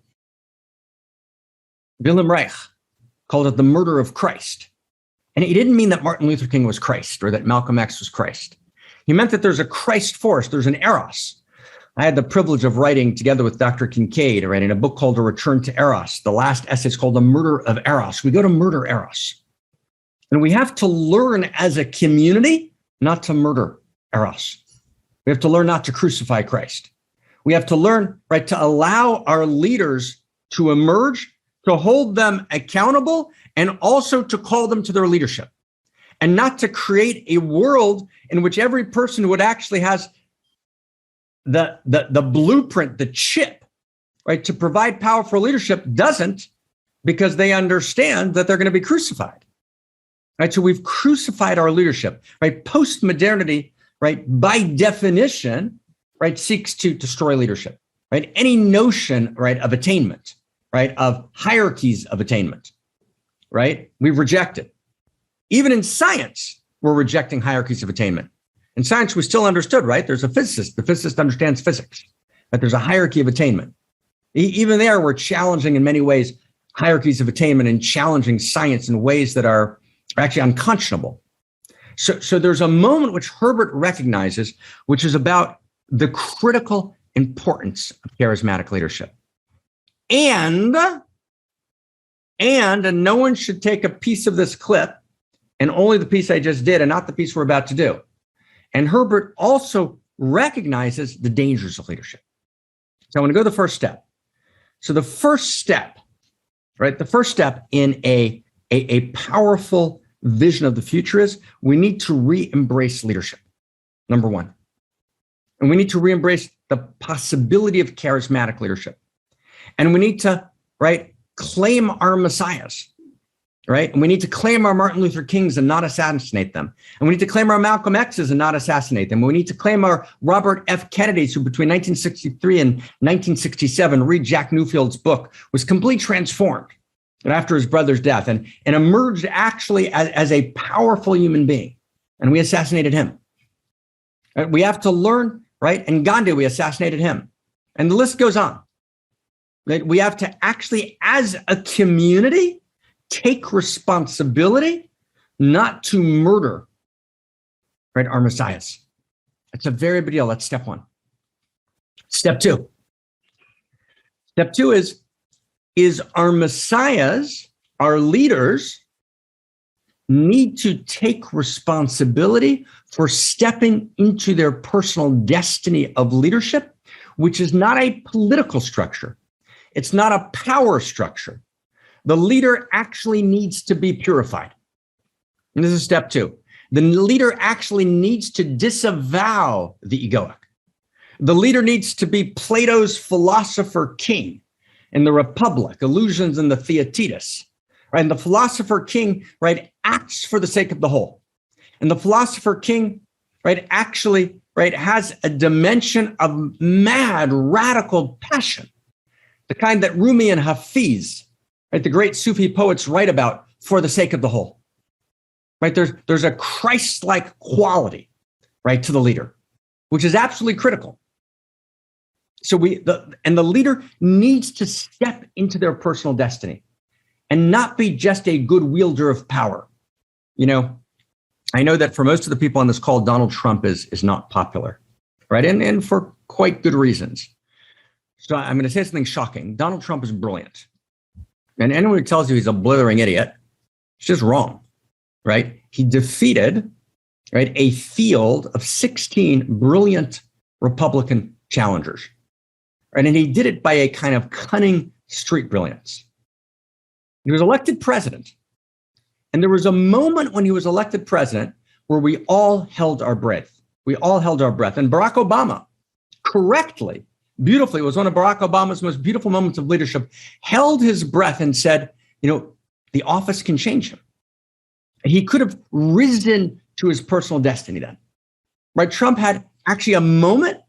Wilhelm Reich called it the murder of Christ. And he didn't mean that Martin Luther King was Christ or that Malcolm X was Christ. He meant that there's a Christ force, there's an eros. I had the privilege of writing together with Dr. Kincaid, writing a book called A Return to Eros. The last essay is called The Murder of Eros. We go to murder Eros. And we have to learn as a community not to murder Eros. We have to learn not to crucify Christ. We have to learn, right, to allow our leaders to emerge, to hold them accountable, and also to call them to their leadership. And not to create a world in which every person would actually has the blueprint, the chip, right, to provide powerful leadership doesn't, because they understand that they're going to be crucified. Right? So we've crucified our leadership, right? Postmodernity, right, by definition, right, seeks to destroy leadership, right? Any notion, right, of attainment, right, of hierarchies of attainment, right? We've rejected. Even in science, we're rejecting hierarchies of attainment. In science, we still understood, right? There's a physicist. The physicist understands physics, but there's a hierarchy of attainment. Even there, we're challenging in many ways hierarchies of attainment and challenging science in ways that are actually unconscionable. So there's a moment which Herbert recognizes, which is about the critical importance of charismatic leadership. And no one should take a piece of this clip, and only the piece I just did and not the piece we're about to do. And Herbert also recognizes the dangers of leadership. So I want to go to the first step. So the first step, right? The first step in a powerful vision of the future is we need to re-embrace leadership, number one. And we need to re-embrace the possibility of charismatic leadership. And we need to, right, claim our messiahs, right? And we need to claim our Martin Luther Kings and not assassinate them. And we need to claim our Malcolm X's and not assassinate them. We need to claim our Robert F. Kennedys, who between 1963 and 1967, read Jack Newfield's book, was completely transformed. And after his brother's death, and emerged actually as a powerful human being. And we assassinated him. Right? We have to learn, right? And Gandhi, we assassinated him. And the list goes on. Right? We have to actually, as a community, take responsibility not to murder, right, our messiahs. It's a very big deal. That's step one. Step two. Step two is our messiahs, our leaders, need to take responsibility for stepping into their personal destiny of leadership, which is not a political structure. It's not a power structure. The leader actually needs to be purified. And this is step two. The leader actually needs to disavow the egoic. The leader needs to be Plato's philosopher king in the Republic, Illusions and the Theaetetus. Right? And the philosopher king, right, acts for the sake of the whole. And the philosopher king, right, actually, right, has a dimension of mad, radical passion, the kind that Rumi and Hafiz, right, the great Sufi poets, write about for the sake of the whole. Right? There's a Christ-like quality, right, to the leader, which is absolutely critical. So the leader needs to step into their personal destiny and not be just a good wielder of power. You know, I know that for most of the people on this call, Donald Trump is not popular, right? And for quite good reasons. So I'm going to say something shocking. Donald Trump is brilliant. And anyone who tells you he's a blithering idiot, it's just wrong, right? He defeated, right, a field of 16 brilliant Republican challengers. Right? And he did it by a kind of cunning street brilliance. He was elected president. And there was a moment when he was elected president where we all held our breath. We all held our breath. And Barack Obama, correctly, beautifully, it was one of Barack Obama's most beautiful moments of leadership, held his breath and said, you know, the office can change him. He could have risen to his personal destiny then. Right? Trump had actually a moment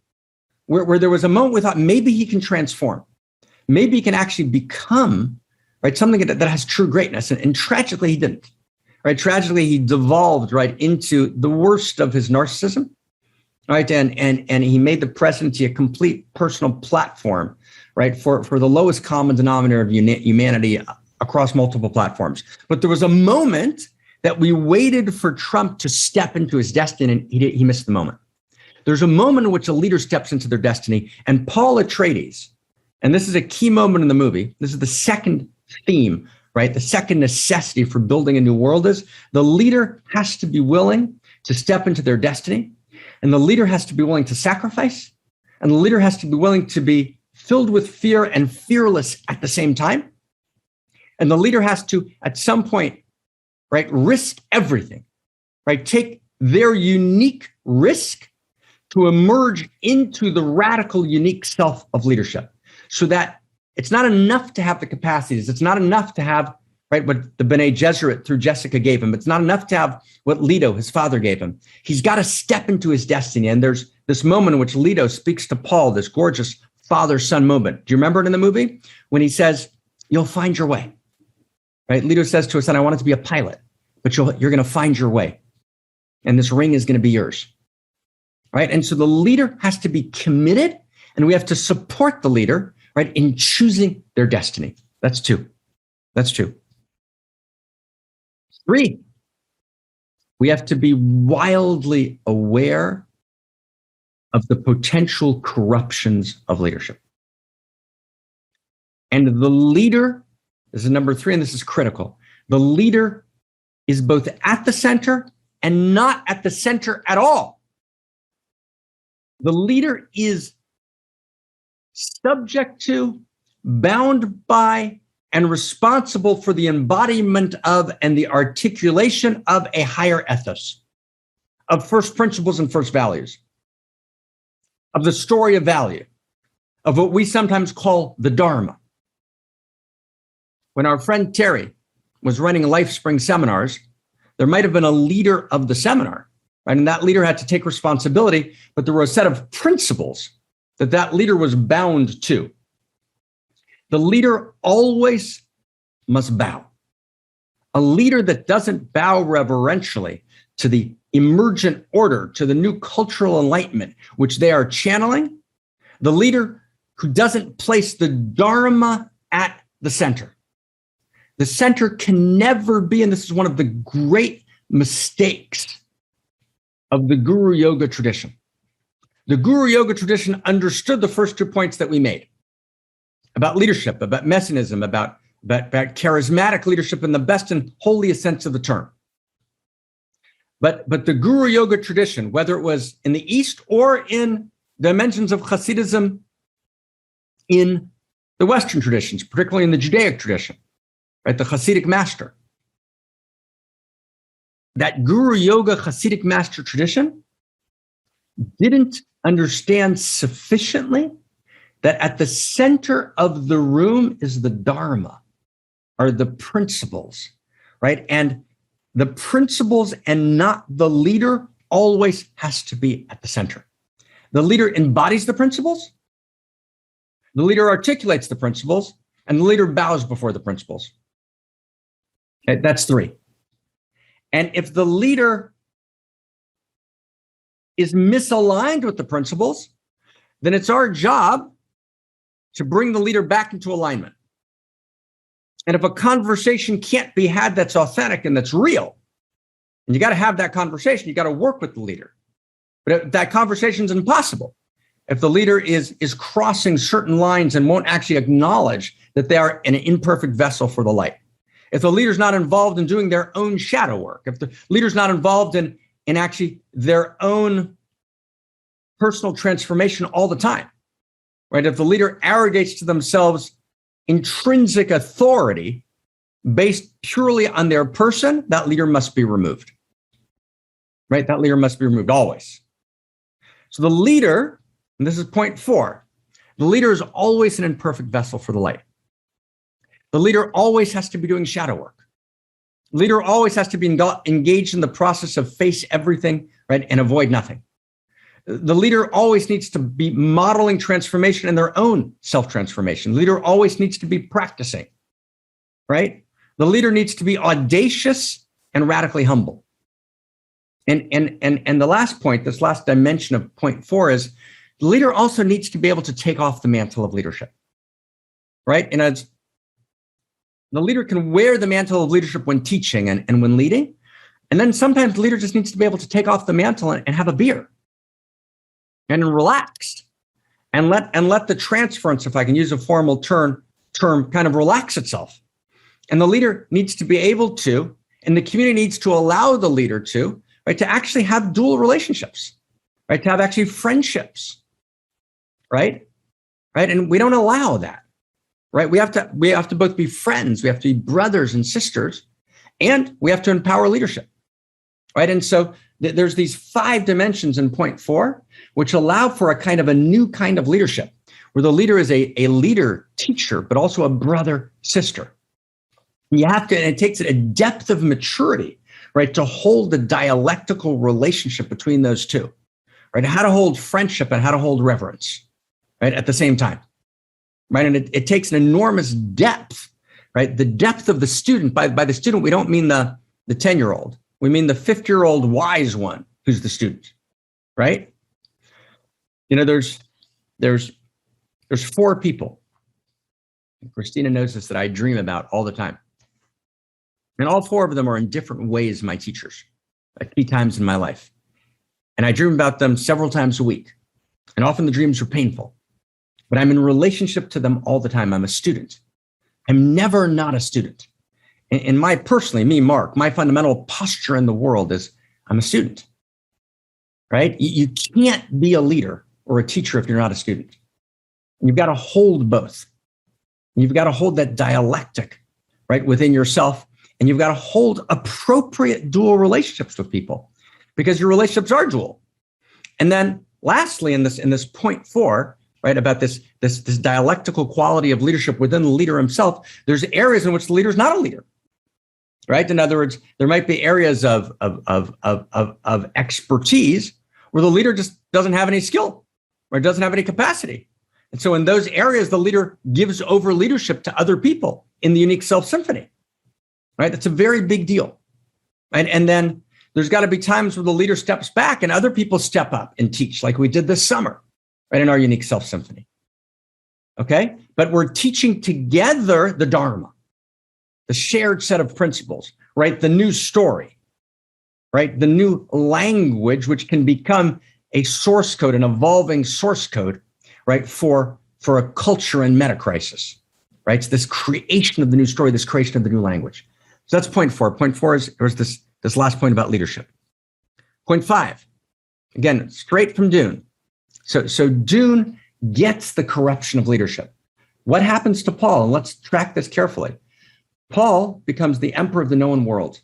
where there was a moment we thought maybe he can transform. Maybe he can actually become, right, something that has true greatness. And tragically, he didn't. right? Tragically, he devolved right into the worst of his narcissism, right? And he made the presidency a complete personal platform, right? For the lowest common denominator of humanity across multiple platforms. But there was a moment that we waited for Trump to step into his destiny, and he missed the moment. There's a moment in which a leader steps into their destiny, and Paul Atreides, and this is a key moment in the movie. This is the second theme, right? The second necessity for building a new world is the leader has to be willing to step into their destiny, and the leader has to be willing to sacrifice, and the leader has to be willing to be filled with fear and fearless at the same time. And the leader has to, at some point, right, risk everything, right? Take their unique risk to emerge into the radical, unique self of leadership, so that it's not enough to have the capacities. It's not enough to have, right, what the B'nai Gesserit through Jessica gave him. It's not enough to have what Leto, his father, gave him. He's got to step into his destiny. And there's this moment in which Leto speaks to Paul, this gorgeous father-son moment. Do you remember it in the movie? When he says, "You'll find your way." Right? Leto says to his son, "I wanted to be a pilot, but you're going to find your way. And this ring is going to be yours." Right? And so the leader has to be committed, and we have to support the leader, right, in choosing their destiny. That's two. That's two. 3, we have to be wildly aware of the potential corruptions of leadership. And the leader, this is number 3, and this is critical. The leader is both at the center and not at the center at all. The leader is subject to, bound by, and responsible for the embodiment of and the articulation of a higher ethos, of first principles and first values, of the story of value, of what we sometimes call the Dharma. When our friend Terry was running LifeSpring seminars, there might have been a leader of the seminar, right? And that leader had to take responsibility, but there were a set of principles that leader was bound to. The leader always must bow. A leader that doesn't bow reverentially to the emergent order, to the new cultural enlightenment, which they are channeling, the leader who doesn't place the Dharma at the center. The center can never be, and this is one of the great mistakes of the Guru Yoga tradition. The Guru Yoga tradition understood the first 2 points that we made about leadership, about messianism, about charismatic leadership in the best and holiest sense of the term. But the Guru Yoga tradition, whether it was in the East or in dimensions of Hasidism in the Western traditions, particularly in the Judaic tradition, right, the Hasidic master, that Guru Yoga Hasidic master tradition didn't understand sufficiently that at the center of the room is the Dharma, are the principles, right? And the principles and not the leader always has to be at the center. The leader embodies the principles, the leader articulates the principles, and the leader bows before the principles. Okay, that's 3. And if the leader is misaligned with the principles, then it's our job to bring the leader back into alignment. And if a conversation can't be had that's authentic and that's real, and you got to have that conversation, you got to work with the leader. But if that conversation is impossible if the leader is crossing certain lines and won't actually acknowledge that they are an imperfect vessel for the light. If the leader's not involved in doing their own shadow work, if the leader's not involved in actually their own personal transformation all the time, right? If the leader arrogates to themselves intrinsic authority based purely on their person, that leader must be removed, right? That leader must be removed always. So the leader, and this is point 4, the leader is always an imperfect vessel for the light. The leader always has to be doing shadow work. The leader always has to be engaged in the process of face everything, right, and avoid nothing. The leader always needs to be modeling transformation in their own self-transformation. The leader always needs to be practicing, right? The leader needs to be audacious and radically humble. And the last point, this last dimension of point 4 is the leader also needs to be able to take off the mantle of leadership, right? And as the leader can wear the mantle of leadership when teaching and when leading. And then sometimes the leader just needs to be able to take off the mantle and have a beer and relax and let the transference, if I can use a formal term, kind of relax itself. And the leader needs to be able to, and the community needs to allow the leader to, right, to actually have dual relationships, right, to have actually friendships, right? And we don't allow that, right? We have to both be friends, we have to be brothers and sisters, and we have to empower leadership, right? And so there's these 5 dimensions in point 4, which allow for a kind of a new kind of leadership, where the leader is a leader, teacher, but also a brother, sister. And it takes a depth of maturity, right, to hold the dialectical relationship between those two, right? How to hold friendship and how to hold reverence, right, at the same time, right? And it takes an enormous depth, right? The depth of the student. By the student, we don't mean the 10-year-old. We mean the 50-year-old wise one who's the student, right? You know, there's 4 people. Christina knows this, that I dream about all the time. And all 4 of them are in different ways my teachers at key times in my life. And I dream about them several times a week. And often the dreams are painful. But I'm in relationship to them all the time. I'm a student. I'm never not a student. And me, Mark, my fundamental posture in the world is I'm a student, right? You can't be a leader or a teacher if you're not a student. You've got to hold both. You've got to hold that dialectic, right, within yourself. And you've got to hold appropriate dual relationships with people, because your relationships are dual. And then lastly, in this point 4, right, about this dialectical quality of leadership within the leader himself, there's areas in which the leader is not a leader, right? In other words, there might be areas of expertise where the leader just doesn't have any skill or doesn't have any capacity. And so in those areas, the leader gives over leadership to other people in the unique self symphony, right? That's a very big deal. Right? And then there's got to be times where the leader steps back and other people step up and teach, like we did this summer, right, in our unique self symphony. Okay? But we're teaching together the Dharma, the shared set of principles, right? The new story, right? The new language, which can become a source code, an evolving source code, right? For a culture in meta crisis, right? It's this creation of the new story, this creation of the new language. So that's point 4. Point 4 is this last point about leadership. Point 5, again, straight from Dune. So Dune gets the corruption of leadership. What happens to Paul? And let's track this carefully. Paul becomes the emperor of the known world.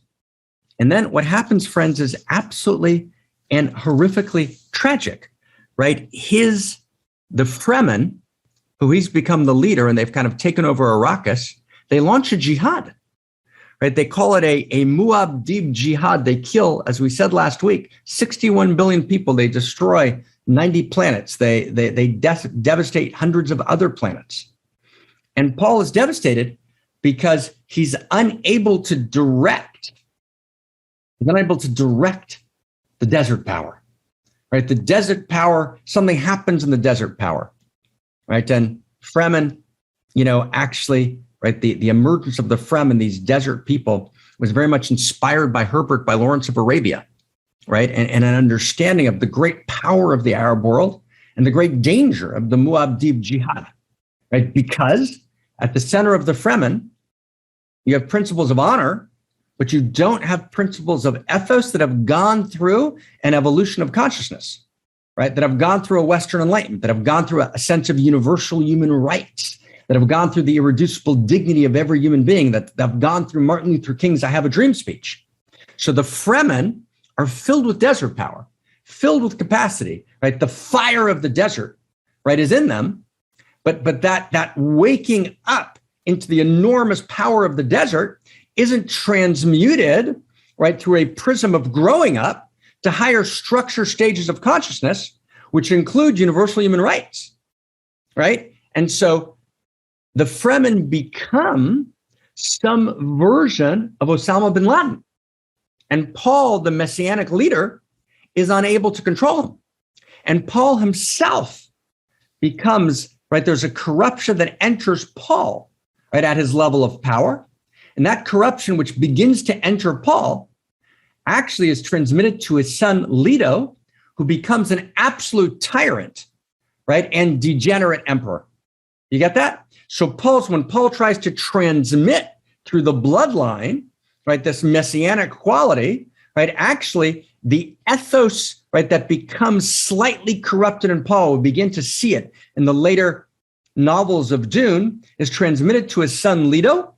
And then what happens, friends, is absolutely and horrifically tragic, right? The Fremen, who he's become the leader, and they've kind of taken over Arrakis, they launch a jihad, right? They call it a Muad'Dib jihad. They kill, as we said last week, 61 billion people. They destroy 90 planets. They devastate hundreds of other planets. And Paul is devastated because he's unable to direct the desert power, right? The desert power, something happens in the desert power, right? And Fremen, actually, right, the emergence of the Fremen, these desert people, was very much inspired by Herbert, by Lawrence of Arabia, right? And an understanding of the great power of the Arab world and the great danger of the Muad'Dib jihad, right? Because at the center of the Fremen, you have principles of honor, but you don't have principles of ethos that have gone through an evolution of consciousness, right? That have gone through a Western enlightenment, that have gone through a sense of universal human rights, that have gone through the irreducible dignity of every human being, that have gone through Martin Luther King's I Have a Dream speech. So the Fremen are filled with desert power, filled with capacity, right? The fire of the desert, right, is in them, but that waking up into the enormous power of the desert isn't transmuted, right, through a prism of growing up to higher structure stages of consciousness, which include universal human rights, right? And so the Fremen become some version of Osama bin Laden, And Paul, the messianic leader, is unable to control him. And Paul himself becomes, right, there's a corruption that enters Paul, right, at his level of power. And that corruption, which begins to enter Paul, actually is transmitted to his son, Leto, who becomes an absolute tyrant, right, and degenerate emperor. You get that? So when Paul tries to transmit through the bloodline, right, this messianic quality, right, actually the ethos, right, that becomes slightly corrupted in Paul, we begin to see it in the later novels of Dune, is transmitted to his son Leto.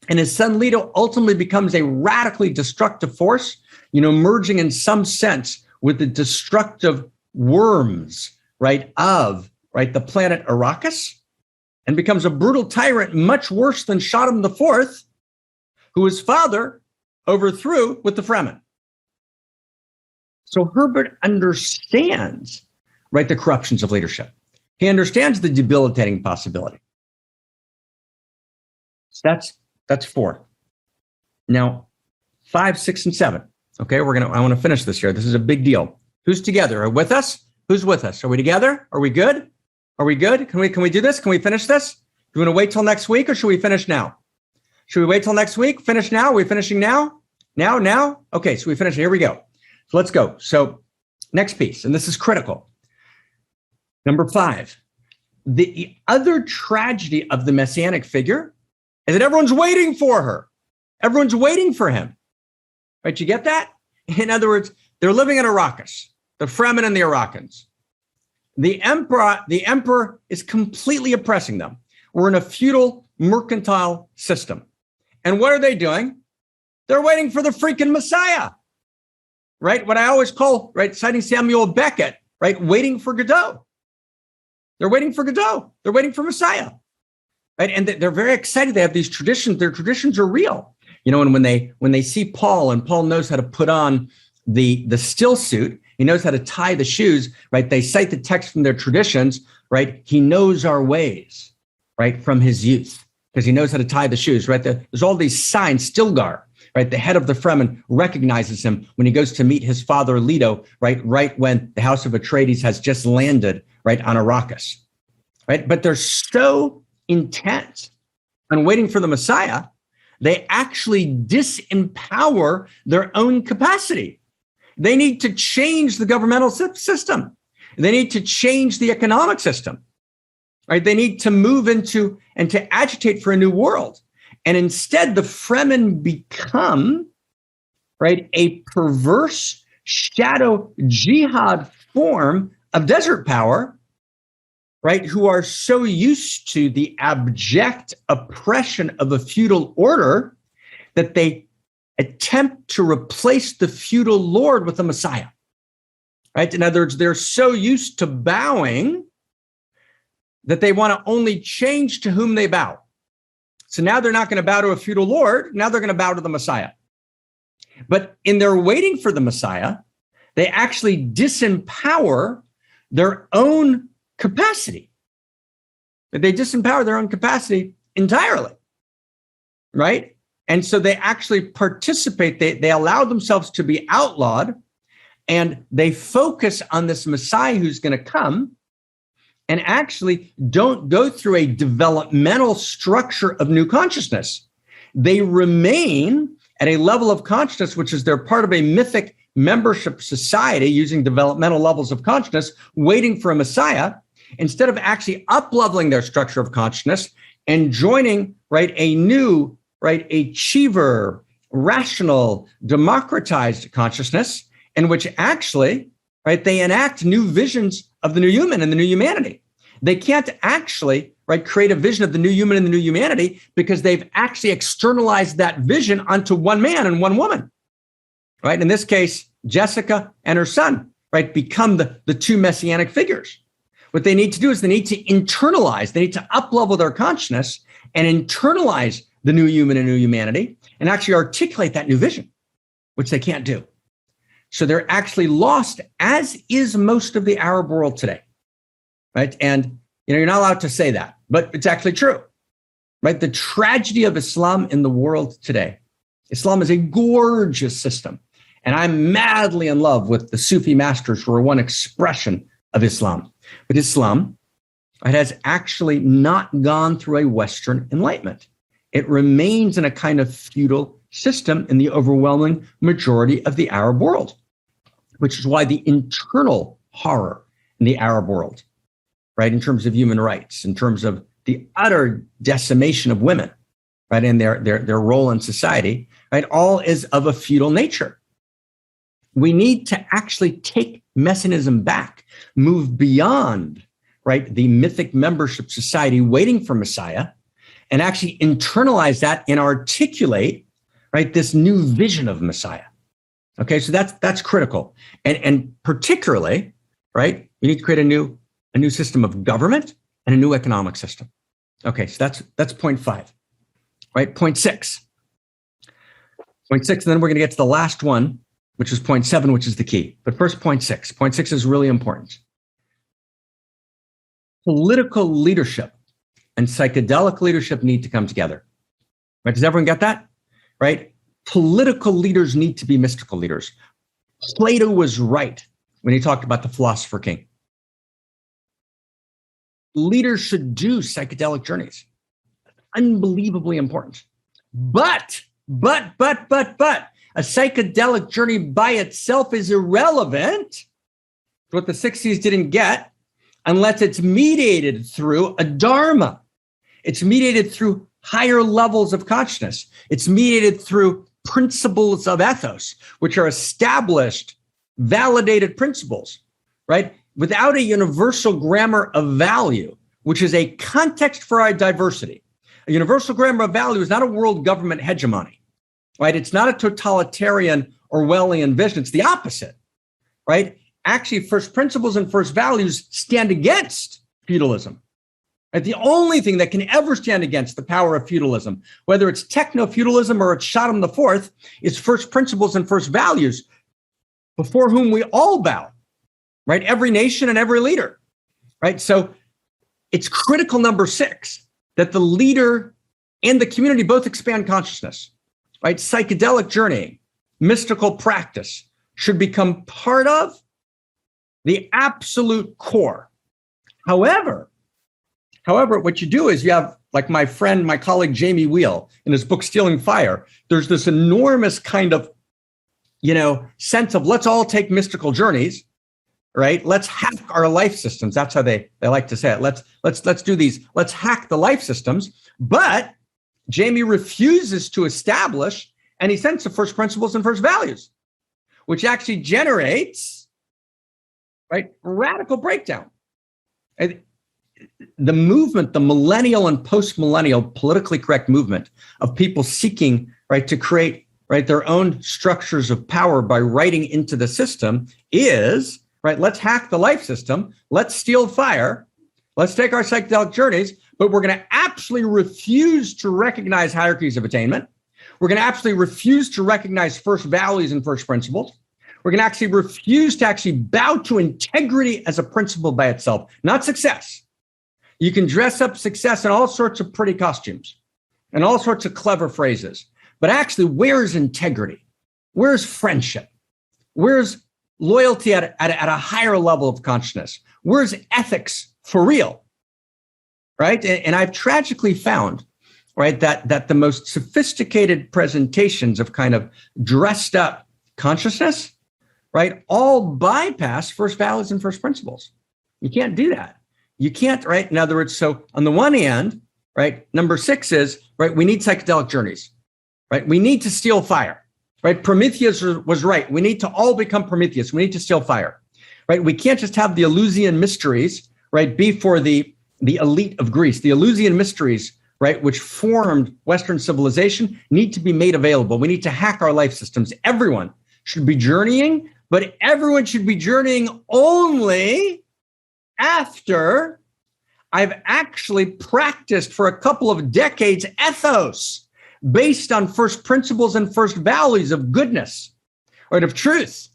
And his son Leto ultimately becomes a radically destructive force, merging in some sense with the destructive worms, right, of, right, the planet Arrakis, and becomes a brutal tyrant, much worse than Shaddam IV, who his father overthrew with the Fremen. So Herbert understands, right, the corruptions of leadership. He understands the debilitating possibility. So that's 4. Now, 5, 6, and 7. Okay, I want to finish this here. This is a big deal. Who's together? Are with us? Who's with us? Are we together? Are we good? Are we good? Can we do this? Can we finish this? Do you want to wait till next week, or should we finish now? Should we wait till next week? Finish now? Are we finishing now? Now? Okay, so we finish. Here we go. So let's go. So next piece, and this is critical. Number 5, the other tragedy of the messianic figure is that everyone's waiting for her. Everyone's waiting for him. Right? You get that? In other words, they're living in Arrakis, the Fremen and the Arakkans. The emperor is completely oppressing them. We're in a feudal, mercantile system. And what are they doing? They're waiting for the freaking Messiah, right? What I always call, right, citing Samuel Beckett, right, waiting for Godot. They're waiting for Godot. They're waiting for Messiah, right? And they're very excited. They have these traditions. Their traditions are real, and when they see Paul, and Paul knows how to put on the still suit, he knows how to tie the shoes, right? They cite the text from their traditions, right? He knows our ways, right, from his youth, because he knows how to tie the shoes, right? There's all these signs. Stilgar, right, the head of the Fremen, recognizes him when he goes to meet his father Leto, right when the House of Atreides has just landed, right, on Arrakis, right? But they're so intent on waiting for the Messiah, they actually disempower their own capacity. They need to change the governmental system. They need to change the economic system, right? They need to move into and to agitate for a new world. And instead, the Fremen become, right, a perverse shadow jihad form of desert power, right, who are so used to the abject oppression of a feudal order that they attempt to replace the feudal lord with a Messiah, right? In other words, they're so used to bowing that they want to only change to whom they bow. So now they're not going to bow to a feudal lord. Now they're going to bow to the Messiah. But in their waiting for the Messiah, they actually disempower their own capacity. They disempower their own capacity entirely, right? And so they actually participate. They allow themselves to be outlawed, and they focus on this Messiah who's going to come, and actually don't go through a developmental structure of new consciousness. They remain at a level of consciousness, which is they're part of a mythic membership society using developmental levels of consciousness, waiting for a Messiah, instead of actually up-leveling their structure of consciousness and joining, right, a new, right, achiever, rational, democratized consciousness in which actually, right, they enact new visions of the new human and the new humanity. They can't actually, right, create a vision of the new human and the new humanity because they've actually externalized that vision onto one man and one woman, right? In this case, Jessica and her son, right, become the two messianic figures. What they need to do is they need to internalize, they need to up-level their consciousness and internalize the new human and new humanity and actually articulate that new vision, which they can't do. So they're actually lost, as is most of the Arab world today, right? And you're not allowed to say that, but it's actually true, right? The tragedy of Islam in the world today Islam is a gorgeous system. And I'm madly in love with the Sufi masters who are one expression of Islam. But Islam, it has actually not gone through a Western enlightenment. It remains in a kind of feudal system in the overwhelming majority of the Arab world, which is why the internal horror in the Arab world, right, in terms of human rights, in terms of the utter decimation of women, right, and their role in society, right, all is of a feudal nature. We need to actually take Messianism back, move beyond, right, the mythic membership society waiting for Messiah, and actually internalize that and articulate, right, this new vision of Messiah. Okay, so that's critical, and particularly, right, we need to create a new system of government and a new economic system. Okay, so that's point 5, right? Point 6, and then we're going to get to the last one, which is point 7, which is the key. But first, point 6. Point 6 is really important. Political leadership and psychedelic leadership need to come together. Right? Does everyone get that? Right? Political leaders need to be mystical leaders. Plato was right when he talked about the philosopher king. Leaders should do psychedelic journeys. Unbelievably important. But a psychedelic journey by itself is irrelevant. What the 60s didn't get, unless it's mediated through a dharma. It's mediated through higher levels of consciousness. It's mediated through principles of ethos, which are established, validated principles, right? Without a universal grammar of value, which is a context for our diversity. A universal grammar of value is not a world government hegemony, right? It's not a totalitarian Orwellian vision. It's the opposite, right? Actually, first principles and first values stand against feudalism. Right? The only thing that can ever stand against the power of feudalism, whether it's techno-feudalism or it's Sodom IV, is first principles and first values, before whom we all bow, right? Every nation and every leader, right? So it's critical, number 6, that the leader and the community both expand consciousness, right? Psychedelic journeying, mystical practice should become part of the absolute core. However, what you do is you have, like my friend, my colleague, Jamie Wheel, in his book, Stealing Fire, there's this enormous kind of, sense of let's all take mystical journeys, right? Let's hack our life systems. That's how they like to say it. Let's do these. Let's hack the life systems. But Jamie refuses to establish any sense of first principles and first values, which actually generates, right, radical breakdown. And the movement, the millennial and post-millennial politically correct movement of people seeking, right, to create, right, their own structures of power by writing into the system is, right, let's hack the life system, let's steal fire, let's take our psychedelic journeys, but we're going to absolutely refuse to recognize hierarchies of attainment. We're going to absolutely refuse to recognize first values and first principles. We're going to actually refuse to actually bow to integrity as a principle by itself, not success. You can dress up success in all sorts of pretty costumes and all sorts of clever phrases. But actually, where's integrity? Where's friendship? Where's loyalty at a higher level of consciousness? Where's ethics for real? Right? And I've tragically found, right, that the most sophisticated presentations of kind of dressed up consciousness, right, all bypass first values and first principles. You can't do that. You can't, right? In other words, so on the one hand, right, number 6 is, right, we need psychedelic journeys, right? We need to steal fire, right? Prometheus was right. We need to all become Prometheus. We need to steal fire, right? We can't just have the Eleusinian mysteries, right, be for the elite of Greece. The Eleusinian mysteries, right, which formed Western civilization, need to be made available. We need to hack our life systems. Everyone should be journeying, but everyone should be journeying only after I've actually practiced for a couple of decades ethos based on first principles and first values of goodness, right, of truth,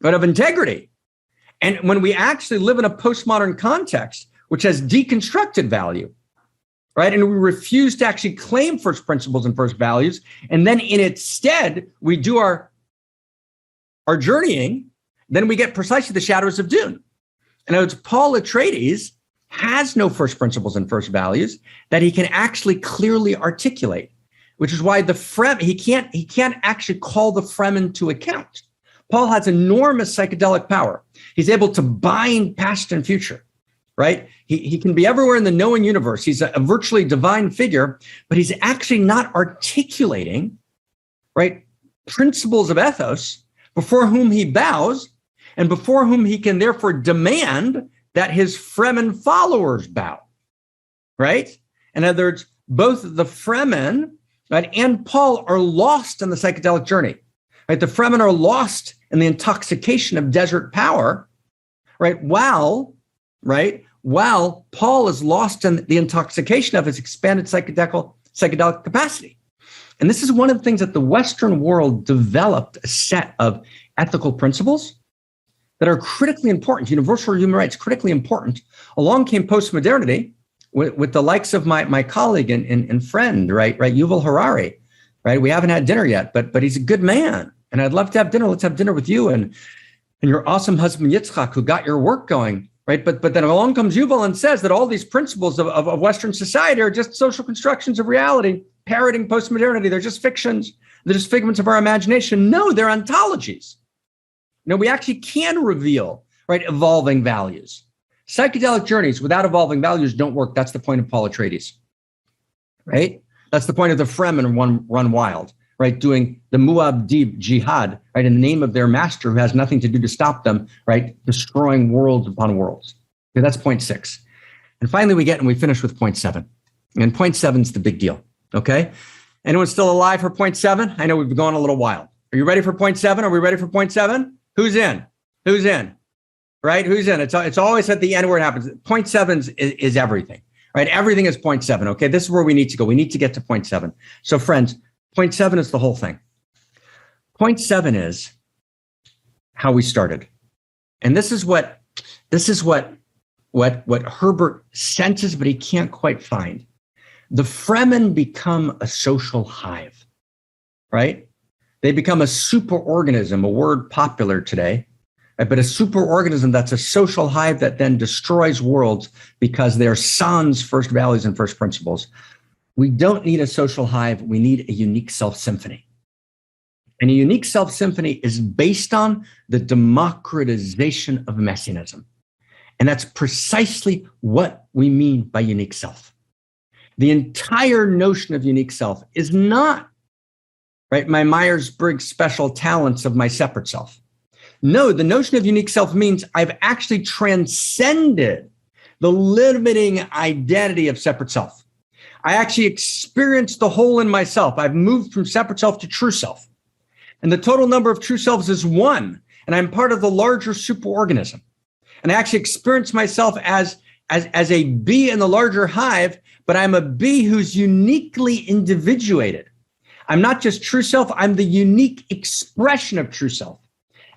but of integrity. And when we actually live in a postmodern context, which has deconstructed value, right? And we refuse to actually claim first principles and first values. And then in its stead, we do our journeying, then we get precisely the shadows of Dune. In other words, Paul Atreides has no first principles and first values that he can actually clearly articulate, which is why he can't actually call the Fremen to account. Paul has enormous psychedelic power. He's able to bind past and future, right? He can be everywhere in the known universe. He's a virtually divine figure, but he's actually not articulating, right, principles of ethos before whom he bows and before whom he can therefore demand that his Fremen followers bow, right? In other words, both the Fremen, right, and Paul are lost in the psychedelic journey, right? The Fremen are lost in the intoxication of desert power, right? While Paul is lost in the intoxication of his expanded psychedelic capacity. And this is one of the things that the Western world developed a set of ethical principles that are critically important, universal human rights, critically important. Along came postmodernity with the likes of my colleague and friend, right, Yuval Harari, right? We haven't had dinner yet, but he's a good man. And I'd love to have dinner. Let's have dinner with you and your awesome husband, Yitzchak, who got your work going, right? But then along comes Yuval and says that all these principles of Western society are just social constructions of reality, parroting postmodernity. They're just fictions. They're just figments of our imagination. No, they're ontologies. No, we actually can reveal, right, evolving values. Psychedelic journeys without evolving values don't work. That's the point of Paul Atreides, right? That's the point of the Fremen run wild, right? Doing the Muad'Dib jihad, right, in the name of their master who has nothing to do to stop them, right? Destroying worlds upon worlds. Okay, that's point 6. And finally, we finish with point 7. And point 7 is the big deal, okay? Anyone still alive for point 7? I know we've been going a little while. Are you ready for point 7? Are we ready for point 7? Who's in? Who's in? Right? Who's in? It's always at the end where it happens. Point 7 is everything, right? Everything is point 7. Okay, this is where we need to go. We need to get to point 7. So, friends, point 7 is the whole thing. Point 7 is how we started, and this is what Herbert senses, but he can't quite find. The Fremen become a social hive, right? They become a superorganism, a word popular today, but a superorganism that's a social hive that then destroys worlds because they're sans first values and first principles. We don't need a social hive. We need a unique self-symphony. And a unique self-symphony is based on the democratization of messianism. And that's precisely what we mean by unique self. The entire notion of unique self is not, right, my Myers-Briggs special talents of my separate self. No, the notion of unique self means I've actually transcended the limiting identity of separate self. I actually experienced the whole in myself. I've moved from separate self to true self. And the total number of true selves is 1. And I'm part of the larger superorganism. And I actually experience myself as a bee in the larger hive, but I'm a bee who's uniquely individuated. I'm not just true self, I'm the unique expression of true self.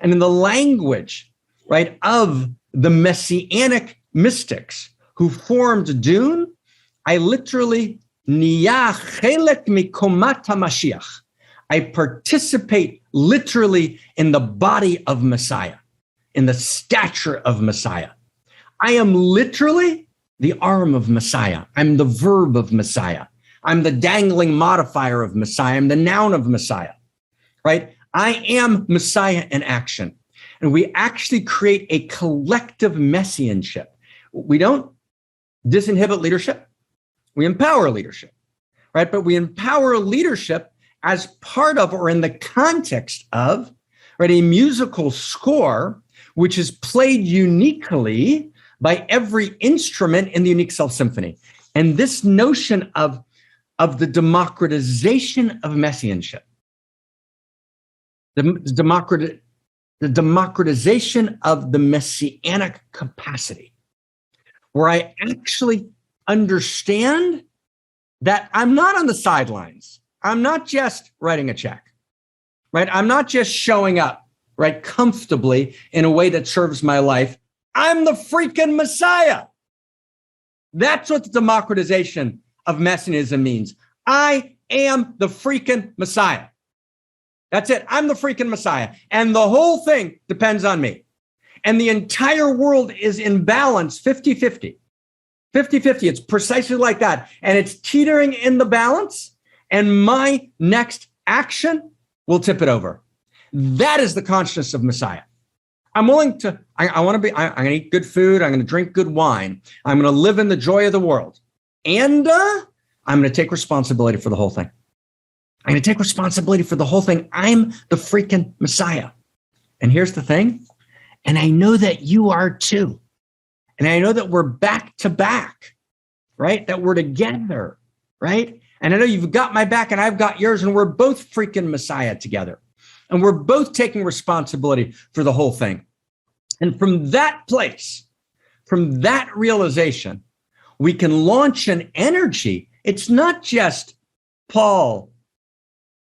And in the language, right, of the messianic mystics who formed Dune, I literally niyah chelek mikomat HaMashiach. I participate literally in the body of Messiah, in the stature of Messiah. I am literally the arm of Messiah. I'm the verb of Messiah. I'm the dangling modifier of Messiah. I'm the noun of Messiah, right? I am Messiah in action. And we actually create a collective messianship. We don't disinhibit leadership. We empower leadership, right? But we empower leadership as part of or in the context of, right, a musical score, which is played uniquely by every instrument in the unique self-symphony. And this notion of the democratization of messianship, the democratization of the messianic capacity, where I actually understand that I'm not on the sidelines. I'm not just writing a check, right? I'm not just showing up, right, comfortably in a way that serves my life. I'm the freaking Messiah. That's what the democratization of messianism means. I am the freaking Messiah. That's it. I'm the freaking Messiah. And the whole thing depends on me. And the entire world is in balance 50-50. 50-50. It's precisely like that. And it's teetering in the balance. And my next action will tip it over. That is the consciousness of Messiah. I'm willing to, I'm going to eat good food. I'm going to drink good wine. I'm going to live in the joy of the world. And I'm going to take responsibility for the whole thing. I'm going to take responsibility for the whole thing. I'm the freaking Messiah. And here's the thing. And I know that you are too. And I know that we're back to back, right? That we're together, right? And I know you've got my back and I've got yours, and we're both freaking Messiah together. And we're both taking responsibility for the whole thing. And from that place, from that realization, we can launch an energy. It's not just Paul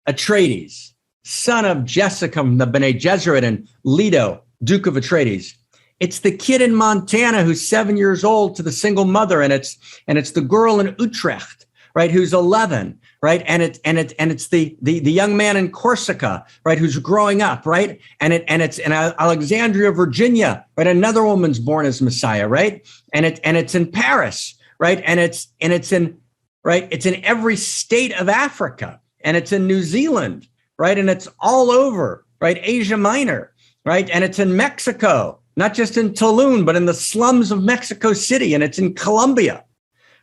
Atreides, son of Jessica from the Bene Gesserit, and Leto, Duke of Atreides. It's the kid in Montana who's 7 years old to the single mother, and it's the girl in Utrecht, right, who's 11, right, and it's the young man in Corsica, right, who's growing up, right, and it's in Alexandria, Virginia, right, another woman's born as Messiah, right, and it's in Paris, right, and it's in every state of Africa, and it's in New Zealand, right, and it's all over, right, Asia Minor, right, and it's in Mexico. Not just in Tulum, but in the slums of Mexico City, and it's in Colombia,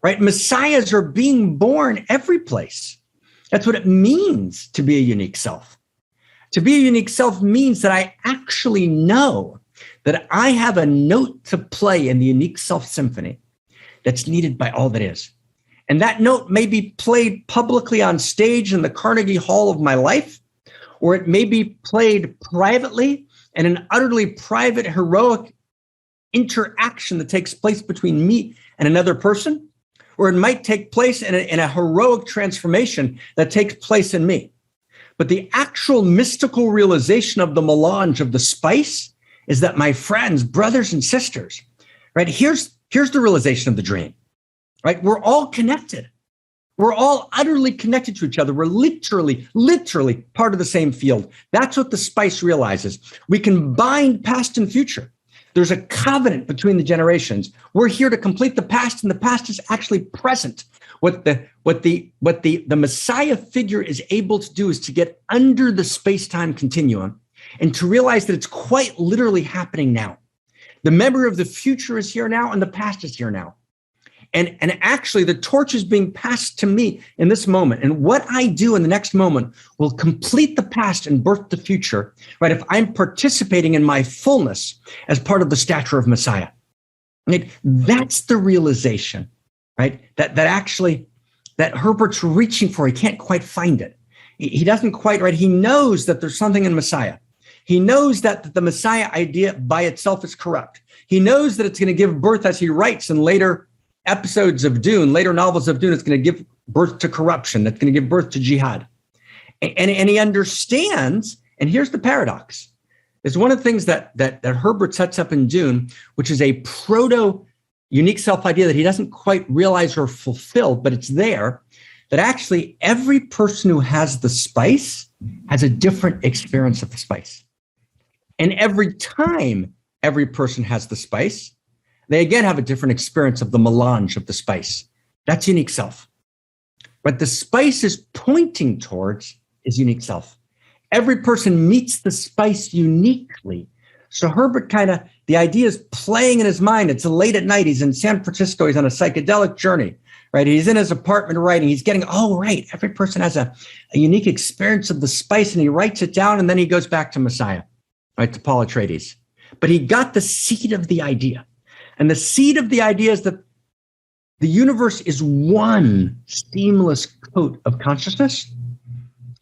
right? Messiahs are being born every place. That's what it means to be a unique self. To be a unique self means that I actually know that I have a note to play in the unique self symphony that's needed by all that is. And that note may be played publicly on stage in the Carnegie Hall of my life, or it may be played privately and an utterly private, heroic interaction that takes place between me and another person, or it might take place in a heroic transformation that takes place in me. But the actual mystical realization of the melange of the spice is that, my friends, brothers and sisters, right? Here's the realization of the dream, right? We're all connected. We're all utterly connected to each other. We're literally part of the same field. That's what the spice realizes. We can bind past and future. There's a covenant between the generations. We're here to complete the past, and the past is actually present. What the Messiah figure is able to do is to get under the space-time continuum and to realize that it's quite literally happening now. The memory of the future is here now, and the past is here now. And actually, the torch is being passed to me in this moment. And what I do in the next moment will complete the past and birth the future, right? If I'm participating in my fullness as part of the stature of Messiah. Right? That's the realization, right? That Herbert's reaching for. He can't quite find it. He doesn't quite, right? He knows that there's something in Messiah. He knows that the Messiah idea by itself is corrupt. He knows that it's going to give birth, as he writes in later episodes of Dune, later novels of Dune, it's going to give birth to corruption. That's going to give birth to jihad. And he understands, and here's the paradox. It's one of the things that Herbert sets up in Dune, which is a proto-unique self-idea that he doesn't quite realize or fulfill, but it's there, that actually every person who has the spice has a different experience of the spice. And every time every person has the spice, they again have a different experience of the melange of the spice. That's unique self. What the spice is pointing towards is unique self. Every person meets the spice uniquely. So Herbert the idea is playing in his mind. It's late at night. He's in San Francisco. He's on a psychedelic journey, right? He's in his apartment writing. He's getting, right. Every person has a unique experience of the spice, and he writes it down, and then he goes back to Messiah, right, to Paul Atreides. But he got the seed of the idea. And the seed of the idea is that the universe is one seamless coat of consciousness,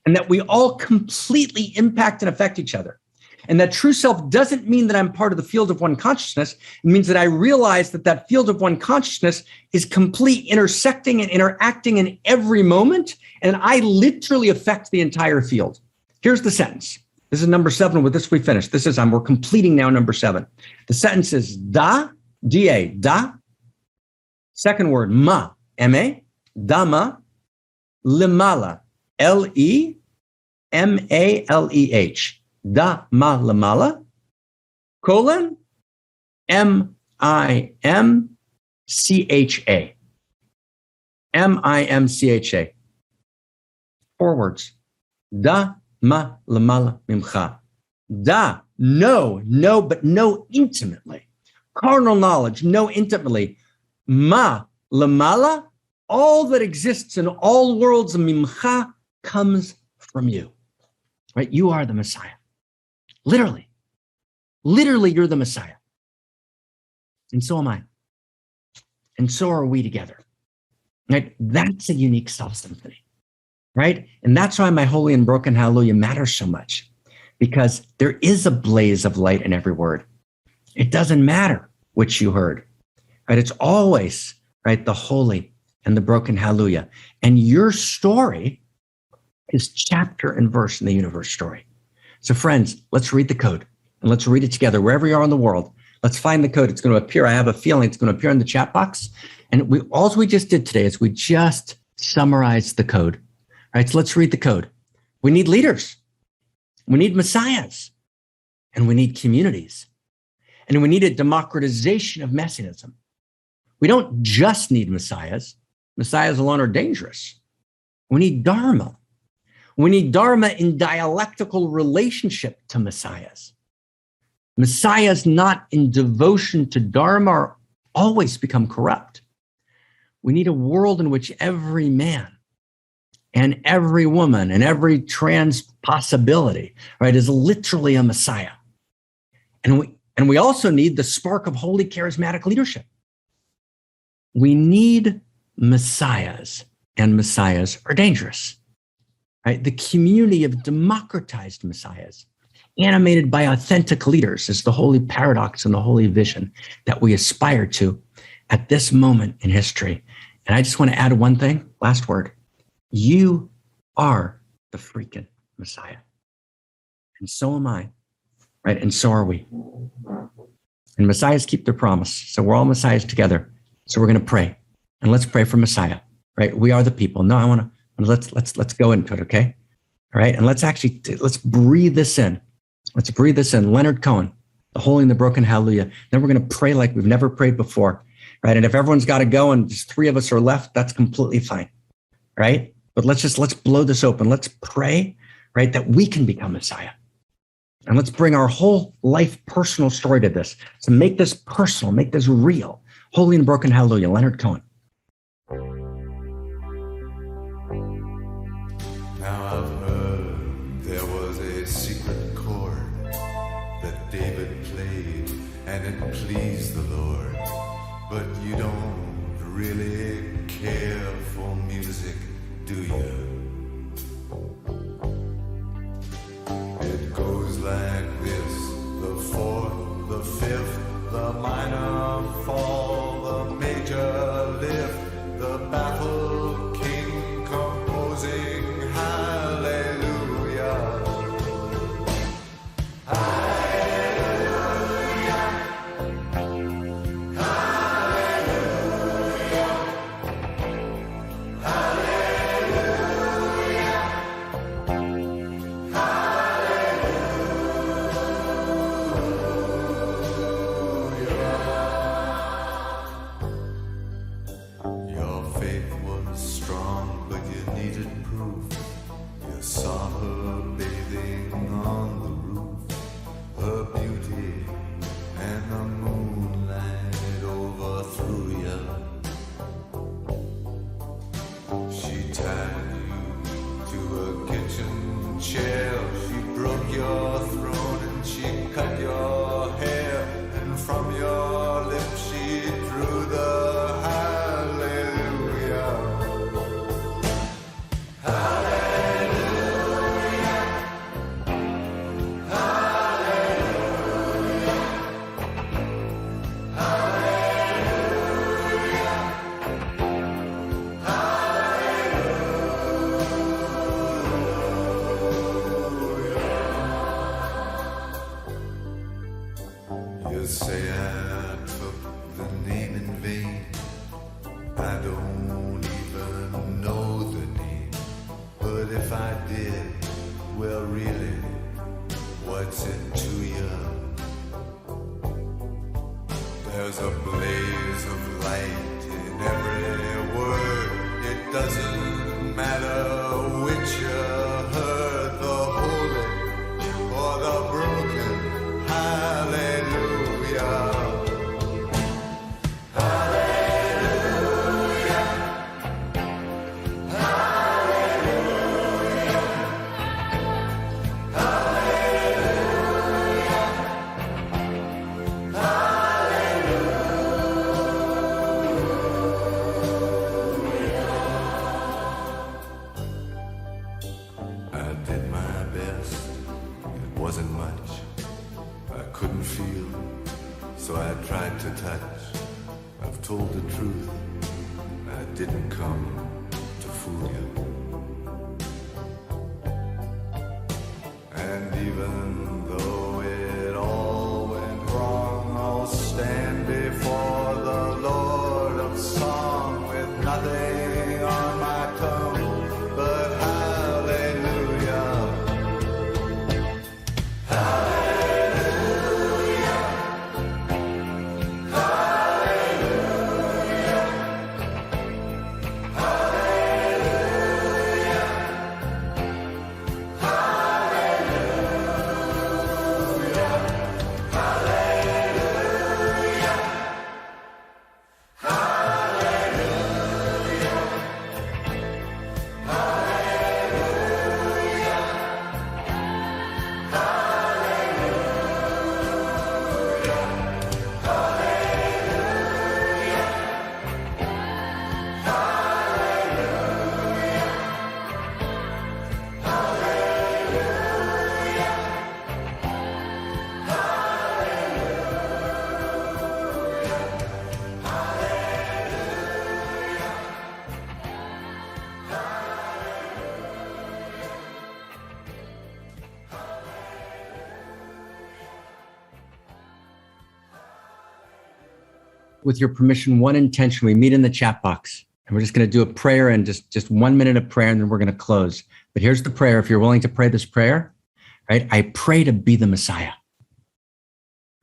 and that we all completely impact and affect each other. And that true self doesn't mean that I'm part of the field of one consciousness. It means that I realize that field of one consciousness is complete, intersecting and interacting in every moment, and I literally affect the entire field. Here's the sentence. This is number 7. With this, we finished. We're completing now number 7. The sentence is da, D-A, da. Second word, ma, M-A. Dama lemala. L-E-M-A-L-E-H. Dama lemala. Colon. M-I-M-C-H-A. M-I-M-C-H-A. 4 words. Da ma lamala mimcha. Da, know, but know intimately. Carnal knowledge, know intimately. Ma lamala, all that exists in all worlds, mimcha, comes from you. Right? You are the Messiah. Literally, you're the Messiah. And so am I. And so are we together. Right? That's a unique self-symphony. Right? And that's why my holy and broken hallelujah matters so much, because there is a blaze of light in every word. It doesn't matter which you heard, right? It's always, right, the holy and the broken hallelujah. And your story is chapter and verse in the universe story. So friends, let's read the code and let's read it together wherever you are in the world. Let's find the code. It's going to appear. I have a feeling it's going to appear in the chat box. And all we just did today is we just summarized the code. All right, so let's read the code. We need leaders. We need messiahs. And we need communities. And we need a democratization of messianism. We don't just need messiahs. Messiahs alone are dangerous. We need dharma. We need dharma in dialectical relationship to messiahs. Messiahs not in devotion to dharma always become corrupt. We need a world in which every man and every woman and every trans possibility, right, is literally a Messiah. And we also need the spark of holy charismatic leadership. We need messiahs, and messiahs are dangerous. Right? The community of democratized messiahs, animated by authentic leaders, is the holy paradox and the holy vision that we aspire to at this moment in history. And I just want to add one thing, last word. You are the freaking Messiah. And so am I, right? And so are we. And messiahs keep their promise. So we're all messiahs together. So we're going to pray. And let's pray for Messiah, right? We are the people. No, let's go into it, okay? All right, and let's breathe this in. Let's breathe this in. Leonard Cohen, the holy and the broken hallelujah. Then we're going to pray like we've never prayed before, right? And if everyone's got to go and just 3 of us are left, that's completely fine, right? But let's blow this open. Let's pray, right, that we can become Messiah. And let's bring our whole life personal story to this. So make this personal, make this real. Holy and broken hallelujah, Leonard Cohen. Now I've heard there was a secret chord that David played and it pleased the Lord. But you don't really care for music, do you? It goes like this: the 4th, the 5th, the minor fall, the major lift, the baffled king composing hallelujah. Hallelujah. Hallelujah. Hallelujah. Your faith was strong, but you needed proof. You saw her bathing on the roof, her beauty and the moonlight overthrew you. She tied you to a kitchen chair, she broke your throne and she cut your hair, and from your lips she drew the hallelujah. Hallelujah. Hallelujah. Hallelujah. You say I took the name in vain. I don't even wasn't much. I couldn't feel, so I tried to touch. I've told the truth, I didn't come to fool you. And even though it all went wrong, I'll stand before the Lord of Song with nothing on my tongue but hallelujah. Hallelujah. Hallelujah. Hallelujah. With your permission, one intention. We meet in the chat box, and we're just going to do a prayer and just 1 minute of prayer, and then we're going to close. But here's the prayer. If you're willing to pray this prayer, right? I pray to be the Messiah.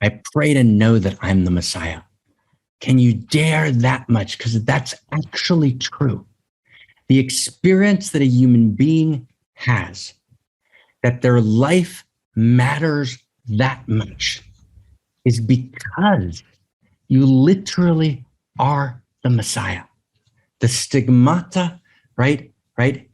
I pray to know that I'm the Messiah. Can you dare that much? Because that's actually true. The experience that a human being has, that their life matters that much, is because you literally are the Messiah. The stigmata, right?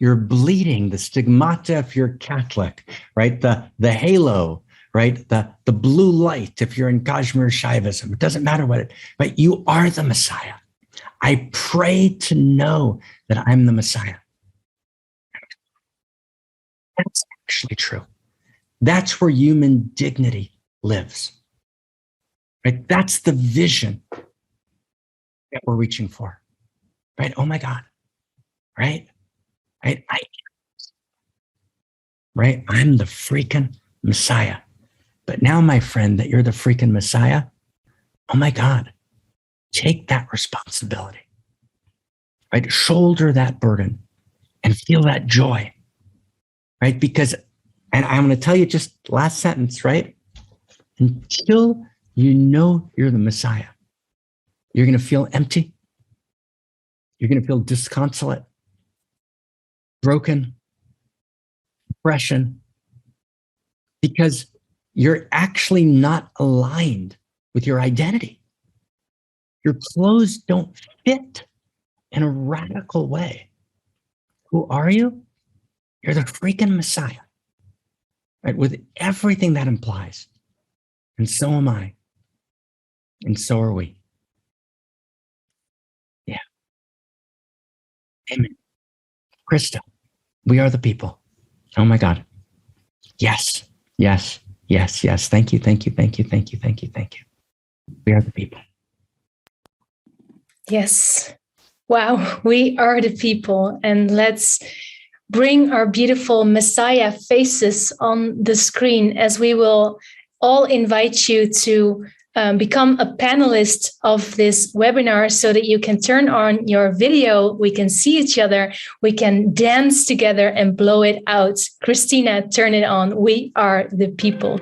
You're bleeding. The stigmata if you're Catholic, right? The halo, right? The blue light if you're in Kashmir Shaivism. It doesn't matter what but you are the Messiah. I pray to know that I'm the Messiah. That's actually true. That's where human dignity lives. Right? That's the vision that we're reaching for. Right? Oh my God. Right? Right? I'm the freaking Messiah. But now, my friend, that you're the freaking Messiah, oh my God, take that responsibility. Right? Shoulder that burden and feel that joy. Right? Because, and I'm going to tell you just last sentence, right? Until you know you're the Messiah, you're going to feel empty. You're going to feel disconsolate, broken, depression, because you're actually not aligned with your identity. Your clothes don't fit in a radical way. Who are you? You're the freaking Messiah, right? With everything that implies. And so am I. And so are we. Yeah. Amen. Krista, we are the people. Oh my God. Yes, yes, yes, yes. Thank you, thank you, thank you, thank you, thank you, thank you. We are the people. Yes. Wow, we are the people. And let's bring our beautiful Messiah faces on the screen as we will all invite you to become a panelist of this webinar so that you can turn on your video. We can see each other. We can dance together and blow it out. Christina, turn it on. We are the people.